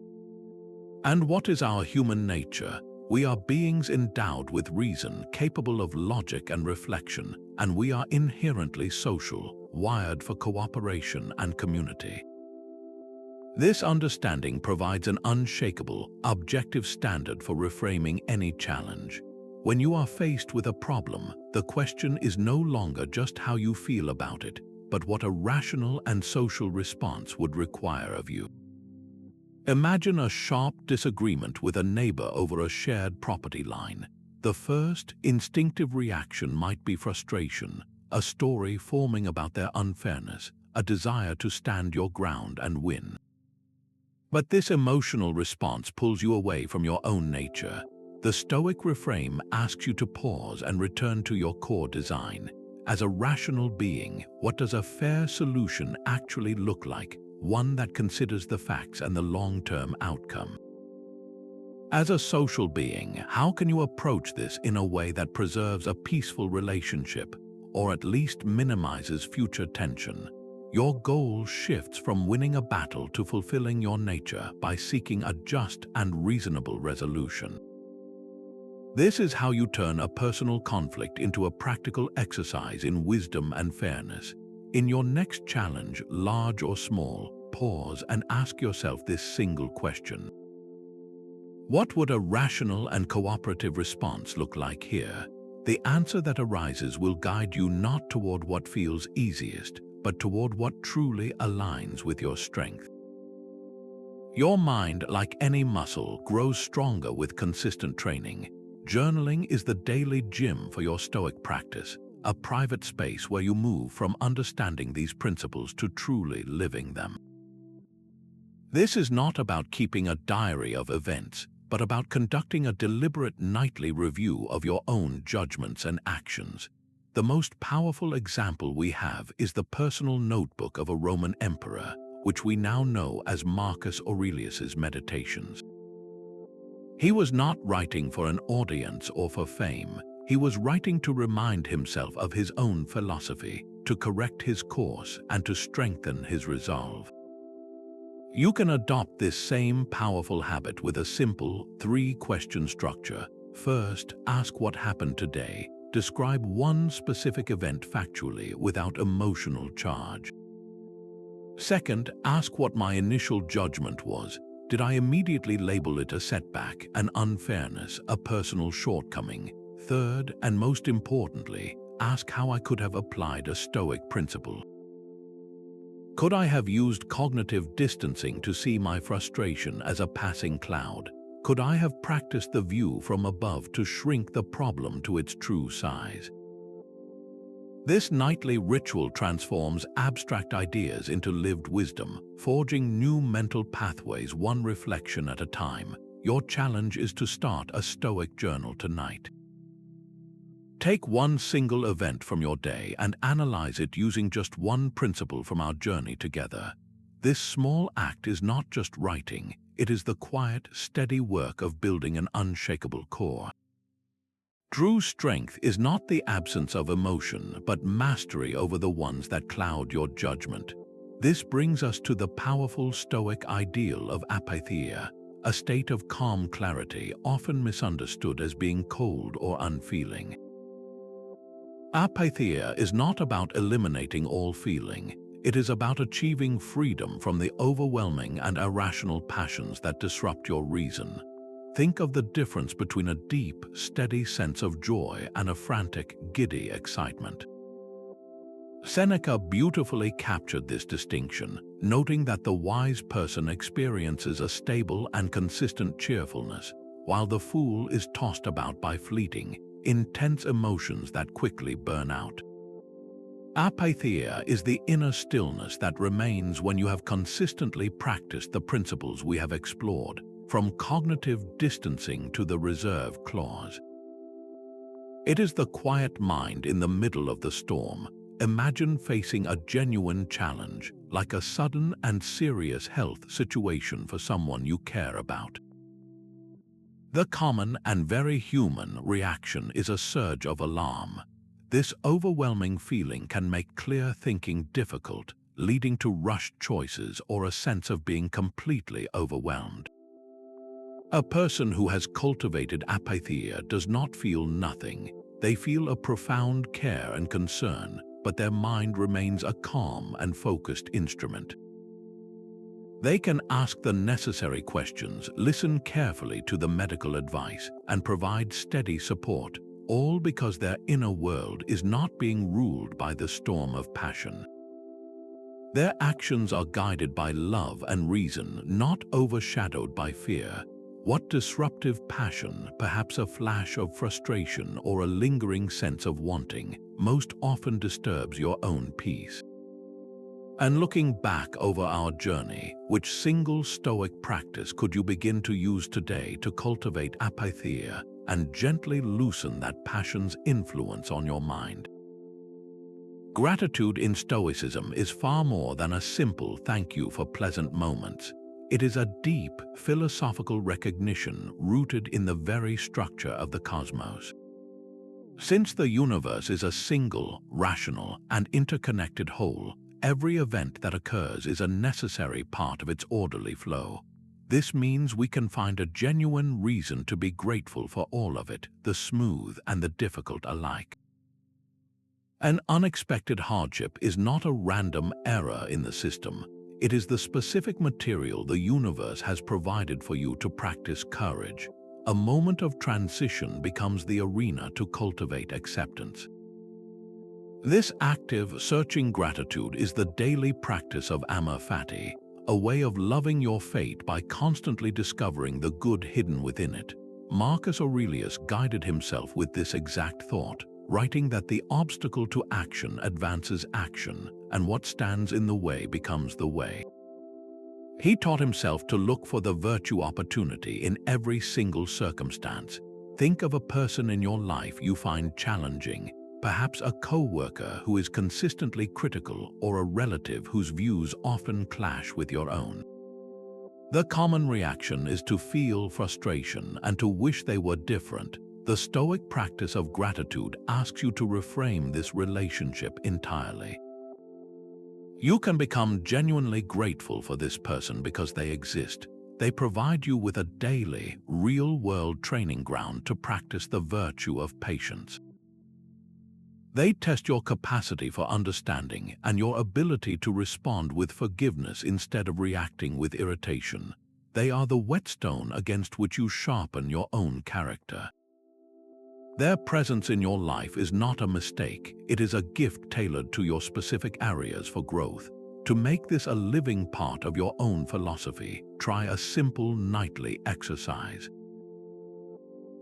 And what is our human nature? We are beings endowed with reason, capable of logic and reflection, and we are inherently social, wired for cooperation and community. This understanding provides an unshakable, objective standard for reframing any challenge. When you are faced with a problem, the question is no longer just how you feel about it, but what a rational and social response would require of you. Imagine a sharp disagreement with a neighbor over a shared property line. The first instinctive reaction might be frustration, a story forming about their unfairness, a desire to stand your ground and win. But this emotional response pulls you away from your own nature. The Stoic reframe asks you to pause and return to your core design. As a rational being, what does a fair solution actually look like? One that considers the facts and the long-term outcome. As a social being, how can you approach this in a way that preserves a peaceful relationship, or at least minimizes future tension? Your goal shifts from winning a battle to fulfilling your nature by seeking a just and reasonable resolution. This is how you turn a personal conflict into a practical exercise in wisdom and fairness. In your next challenge, large or small, pause and ask yourself this single question. What would a rational and cooperative response look like here? The answer that arises will guide you not toward what feels easiest, but toward what truly aligns with your strength. Your mind, like any muscle, grows stronger with consistent training. Journaling is the daily gym for your Stoic practice, a private space where you move from understanding these principles to truly living them. This is not about keeping a diary of events, but about conducting a deliberate nightly review of your own judgments and actions. The most powerful example we have is the personal notebook of a Roman emperor, which we now know as Marcus Aurelius's Meditations. He was not writing for an audience or for fame. He was writing to remind himself of his own philosophy, to correct his course, and to strengthen his resolve. You can adopt this same powerful habit with a simple three-question structure. First, ask what happened today. Describe one specific event factually without emotional charge. Second, ask what my initial judgment was. Did I immediately label it a setback, an unfairness, a personal shortcoming? Third, and most importantly, ask how I could have applied a Stoic principle. Could I have used cognitive distancing to see my frustration as a passing cloud? Could I have practiced the view from above to shrink the problem to its true size? This nightly ritual transforms abstract ideas into lived wisdom, forging new mental pathways one reflection at a time. Your challenge is to start a Stoic journal tonight. Take one single event from your day and analyze it using just one principle from our journey together. This small act is not just writing, it is the quiet, steady work of building an unshakable core. True strength is not the absence of emotion, but mastery over the ones that cloud your judgment. This brings us to the powerful Stoic ideal of Apatheia, a state of calm clarity often misunderstood as being cold or unfeeling. Apatheia is not about eliminating all feeling. It is about achieving freedom from the overwhelming and irrational passions that disrupt your reason. Think of the difference between a deep, steady sense of joy and a frantic, giddy excitement. Seneca beautifully captured this distinction, noting that the wise person experiences a stable and consistent cheerfulness, while the fool is tossed about by fleeting, intense emotions that quickly burn out. Apatheia is the inner stillness that remains when you have consistently practiced the principles we have explored, from cognitive distancing to the reserve clause. It is the quiet mind in the middle of the storm. Imagine facing a genuine challenge, like a sudden and serious health situation for someone you care about. The common and very human reaction is a surge of alarm. This overwhelming feeling can make clear thinking difficult, leading to rushed choices or a sense of being completely overwhelmed. A person who has cultivated apatheia does not feel nothing. They feel a profound care and concern, but their mind remains a calm and focused instrument. They can ask the necessary questions, listen carefully to the medical advice, and provide steady support, all because their inner world is not being ruled by the storm of passion. Their actions are guided by love and reason, not overshadowed by fear. What disruptive passion, perhaps a flash of frustration or a lingering sense of wanting, most often disturbs your own peace? And looking back over our journey, which single Stoic practice could you begin to use today to cultivate apatheia and gently loosen that passion's influence on your mind? Gratitude in Stoicism is far more than a simple thank you for pleasant moments. It is a deep, philosophical recognition rooted in the very structure of the cosmos. Since the universe is a single, rational, and interconnected whole, every event that occurs is a necessary part of its orderly flow. This means we can find a genuine reason to be grateful for all of it, the smooth and the difficult alike. An unexpected hardship is not a random error in the system. It is the specific material the universe has provided for you to practice courage. A moment of transition becomes the arena to cultivate acceptance. This active, searching gratitude is the daily practice of Amor Fati, a way of loving your fate by constantly discovering the good hidden within it. Marcus Aurelius guided himself with this exact thought, writing that the obstacle to action advances action, and what stands in the way becomes the way. He taught himself to look for the virtue opportunity in every single circumstance. Think of a person in your life you find challenging, perhaps a co-worker who is consistently critical or a relative whose views often clash with your own. The common reaction is to feel frustration and to wish they were different. The Stoic practice of gratitude asks you to reframe this relationship entirely. You can become genuinely grateful for this person because they exist. They provide you with a daily, real-world training ground to practice the virtue of patience. They test your capacity for understanding and your ability to respond with forgiveness instead of reacting with irritation. They are the whetstone against which you sharpen your own character. Their presence in your life is not a mistake, it is a gift tailored to your specific areas for growth. To make this a living part of your own philosophy, try a simple nightly exercise.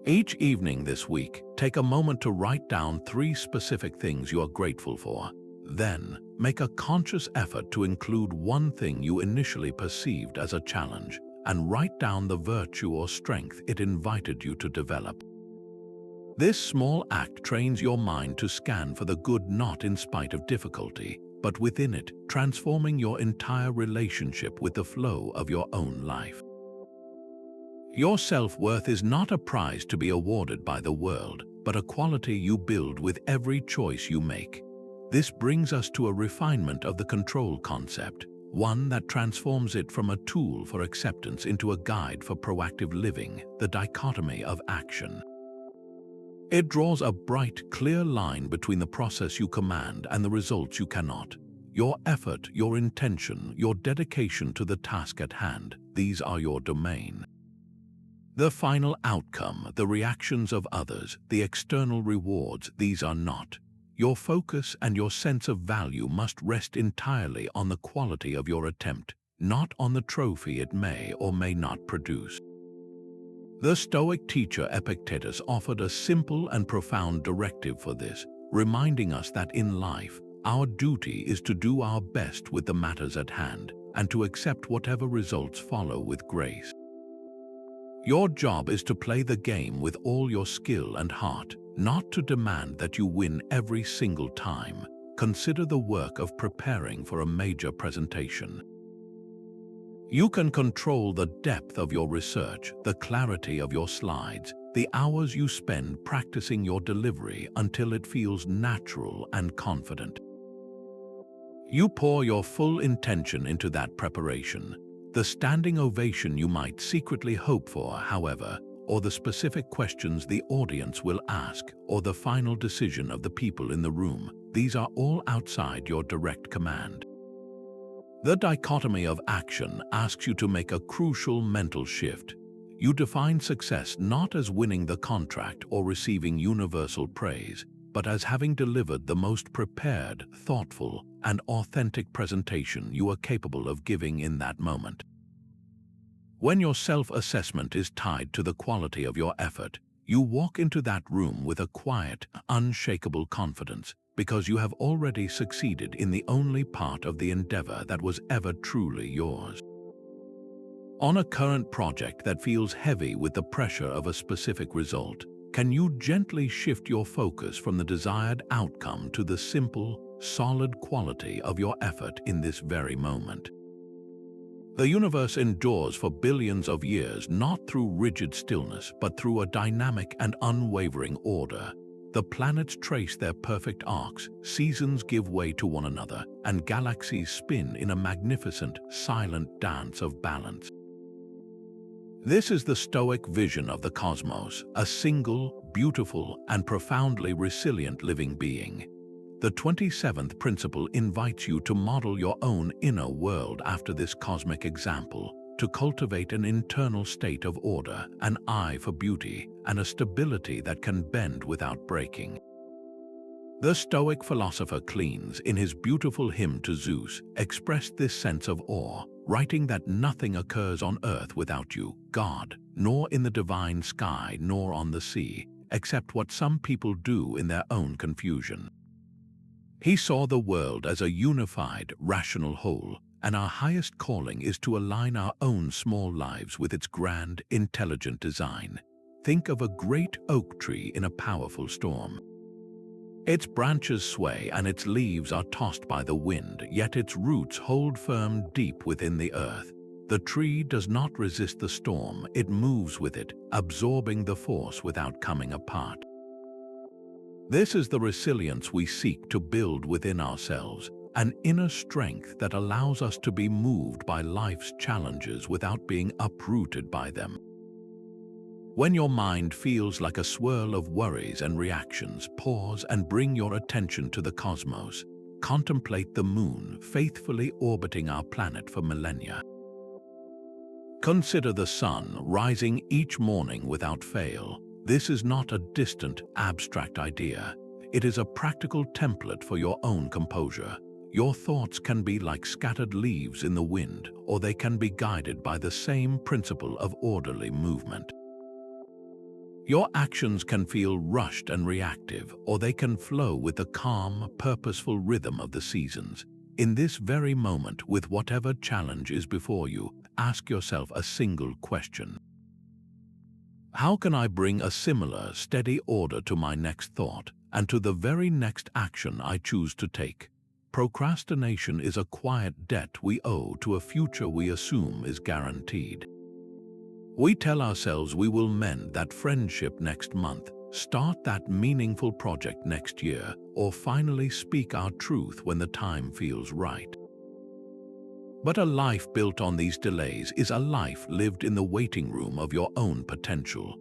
Each evening this week, take a moment to write down 3 specific things you are grateful for. Then, make a conscious effort to include one thing you initially perceived as a challenge, and write down the virtue or strength it invited you to develop. This small act trains your mind to scan for the good not in spite of difficulty, but within it, transforming your entire relationship with the flow of your own life. Your self-worth is not a prize to be awarded by the world, but a quality you build with every choice you make. This brings us to a refinement of the control concept, one that transforms it from a tool for acceptance into a guide for proactive living, the dichotomy of action. It draws a bright, clear line between the process you command and the results you cannot. Your effort, your intention, your dedication to the task at hand, these are your domain. The final outcome, the reactions of others, the external rewards, these are not. Your focus and your sense of value must rest entirely on the quality of your attempt, not on the trophy it may or may not produce. The Stoic teacher Epictetus offered a simple and profound directive for this, reminding us that in life, our duty is to do our best with the matters at hand and to accept whatever results follow with grace. Your job is to play the game with all your skill and heart, not to demand that you win every single time. Consider the work of preparing for a major presentation. You can control the depth of your research, the clarity of your slides, the hours you spend practicing your delivery until it feels natural and confident. You pour your full intention into that preparation. The standing ovation you might secretly hope for, however, or the specific questions the audience will ask, or the final decision of the people in the room, these are all outside your direct command. The dichotomy of action asks you to make a crucial mental shift. You define success not as winning the contract or receiving universal praise, but as having delivered the most prepared, thoughtful, and authentic presentation you are capable of giving in that moment. When your self-assessment is tied to the quality of your effort, you walk into that room with a quiet, unshakable confidence, because you have already succeeded in the only part of the endeavor that was ever truly yours. On a current project that feels heavy with the pressure of a specific result, can you gently shift your focus from the desired outcome to the simple, solid quality of your effort in this very moment? The universe endures for billions of years not through rigid stillness, but through a dynamic and unwavering order. The planets trace their perfect arcs, seasons give way to one another, and galaxies spin in a magnificent, silent dance of balance. This is the Stoic vision of the cosmos, a single, beautiful, and profoundly resilient living being. The 27th principle invites you to model your own inner world after this cosmic example, to cultivate an internal state of order, an eye for beauty, and a stability that can bend without breaking. The Stoic philosopher Cleans, in his beautiful hymn to Zeus, expressed this sense of awe, writing that nothing occurs on earth without you, God, nor in the divine sky nor on the sea, except what some people do in their own confusion. He saw the world as a unified, rational whole, and our highest calling is to align our own small lives with its grand, intelligent design. Think of a great oak tree in a powerful storm. Its branches sway and its leaves are tossed by the wind, yet its roots hold firm deep within the earth. The tree does not resist the storm, it moves with it, absorbing the force without coming apart. This is the resilience we seek to build within ourselves, an inner strength that allows us to be moved by life's challenges without being uprooted by them. When your mind feels like a swirl of worries and reactions, pause and bring your attention to the cosmos. Contemplate the moon faithfully orbiting our planet for millennia. Consider the sun rising each morning without fail. This is not a distant, abstract idea. It is a practical template for your own composure. Your thoughts can be like scattered leaves in the wind, or they can be guided by the same principle of orderly movement. Your actions can feel rushed and reactive, or they can flow with the calm, purposeful rhythm of the seasons. In this very moment, with whatever challenge is before you, ask yourself a single question. How can I bring a similar, steady order to my next thought and to the very next action I choose to take? Procrastination is a quiet debt we owe to a future we assume is guaranteed. We tell ourselves we will mend that friendship next month, start that meaningful project next year, or finally speak our truth when the time feels right. But a life built on these delays is a life lived in the waiting room of your own potential.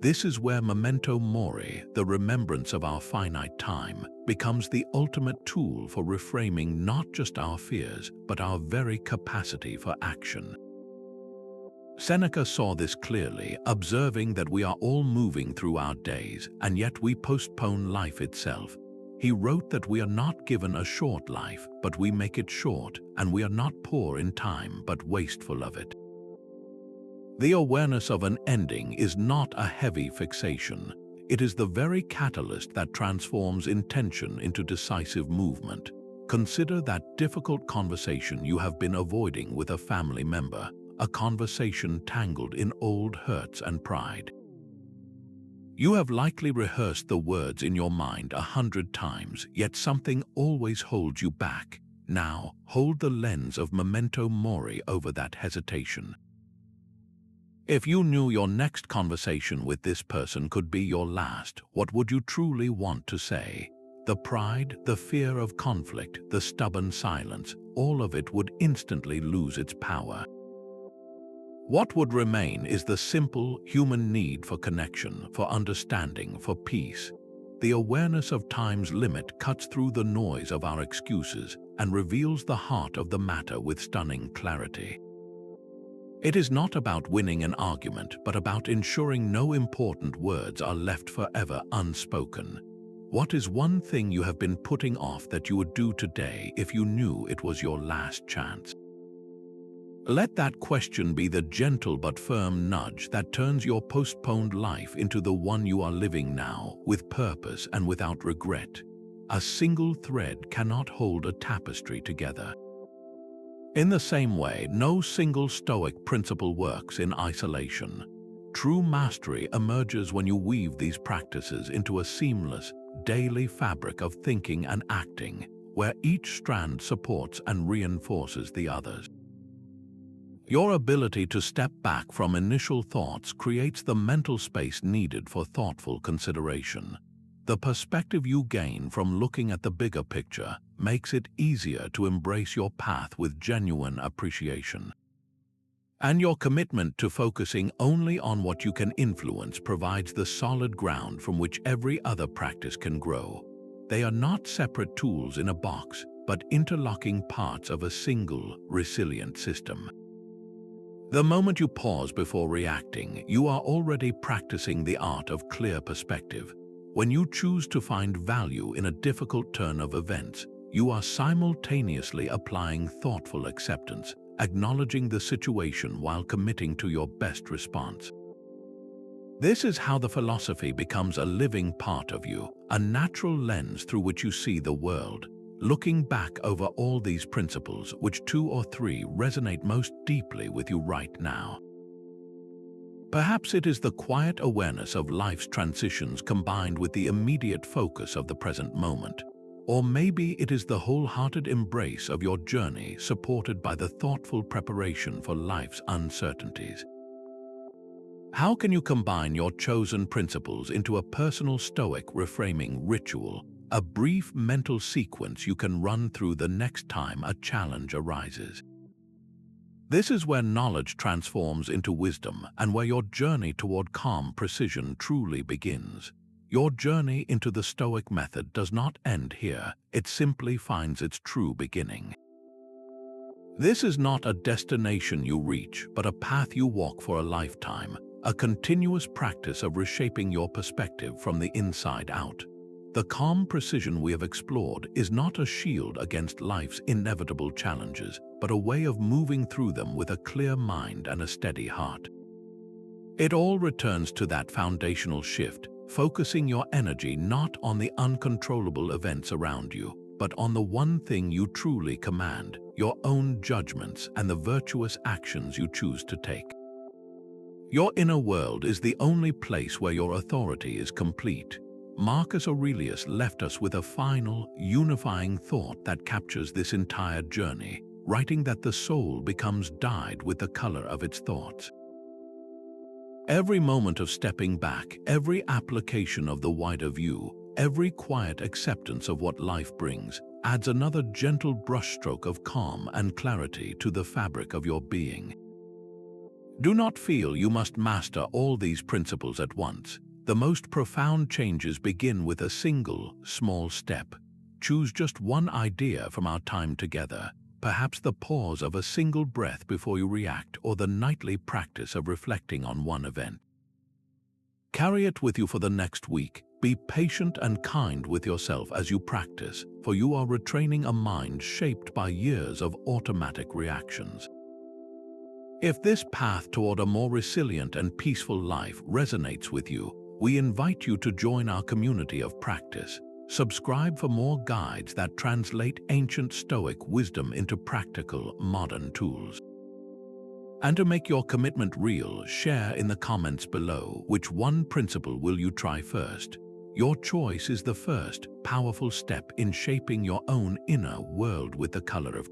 This is where Memento Mori, the remembrance of our finite time, becomes the ultimate tool for reframing not just our fears, but our very capacity for action. Seneca saw this clearly, observing that we are all moving through our days, and yet we postpone life itself. He wrote that we are not given a short life, but we make it short, and we are not poor in time, but wasteful of it. The awareness of an ending is not a heavy fixation. It is the very catalyst that transforms intention into decisive movement. Consider that difficult conversation you have been avoiding with a family member, a conversation tangled in old hurts and pride. You have likely rehearsed the words in your mind 100 times, yet something always holds you back. Now, hold the lens of Memento Mori over that hesitation. If you knew your next conversation with this person could be your last, what would you truly want to say? The pride, the fear of conflict, the stubborn silence, all of it would instantly lose its power. What would remain is the simple human need for connection, for understanding, for peace. The awareness of time's limit cuts through the noise of our excuses and reveals the heart of the matter with stunning clarity. It is not about winning an argument, but about ensuring no important words are left forever unspoken. What is one thing you have been putting off that you would do today if you knew it was your last chance? Let that question be the gentle but firm nudge that turns your postponed life into the one you are living now, with purpose and without regret. A single thread cannot hold a tapestry together. In the same way, no single Stoic principle works in isolation. True mastery emerges when you weave these practices into a seamless, daily fabric of thinking and acting, where each strand supports and reinforces the others. Your ability to step back from initial thoughts creates the mental space needed for thoughtful consideration. The perspective you gain from looking at the bigger picture makes it easier to embrace your path with genuine appreciation. And your commitment to focusing only on what you can influence provides the solid ground from which every other practice can grow. They are not separate tools in a box, but interlocking parts of a single, resilient system. The moment you pause before reacting, you are already practicing the art of clear perspective. When you choose to find value in a difficult turn of events, you are simultaneously applying thoughtful acceptance, acknowledging the situation while committing to your best response. This is how the philosophy becomes a living part of you, a natural lens through which you see the world. Looking back over all these principles, which 2 or 3 resonate most deeply with you right now? Perhaps it is the quiet awareness of life's transitions combined with the immediate focus of the present moment. Or maybe it is the wholehearted embrace of your journey supported by the thoughtful preparation for life's uncertainties. How can you combine your chosen principles into a personal Stoic reframing ritual, a brief mental sequence you can run through the next time a challenge arises? This is where knowledge transforms into wisdom and where your journey toward calm precision truly begins. Your journey into the Stoic method does not end here, it simply finds its true beginning. This is not a destination you reach, but a path you walk for a lifetime, a continuous practice of reshaping your perspective from the inside out. The calm precision we have explored is not a shield against life's inevitable challenges, but a way of moving through them with a clear mind and a steady heart. It all returns to that foundational shift, focusing your energy not on the uncontrollable events around you, but on the one thing you truly command, your own judgments and the virtuous actions you choose to take. Your inner world is the only place where your authority is complete. Marcus Aurelius left us with a final, unifying thought that captures this entire journey, writing that the soul becomes dyed with the color of its thoughts. Every moment of stepping back, every application of the wider view, every quiet acceptance of what life brings, adds another gentle brushstroke of calm and clarity to the fabric of your being. Do not feel you must master all these principles at once. The most profound changes begin with a single, small step. Choose just one idea from our time together, perhaps the pause of a single breath before you react, or the nightly practice of reflecting on one event. Carry it with you for the next week. Be patient and kind with yourself as you practice, for you are retraining a mind shaped by years of automatic reactions. If this path toward a more resilient and peaceful life resonates with you, we invite you to join our community of practice. Subscribe for more guides that translate ancient Stoic wisdom into practical, modern tools. And to make your commitment real, share in the comments below which one principle will you try first. Your choice is the first, powerful step in shaping your own inner world with the color of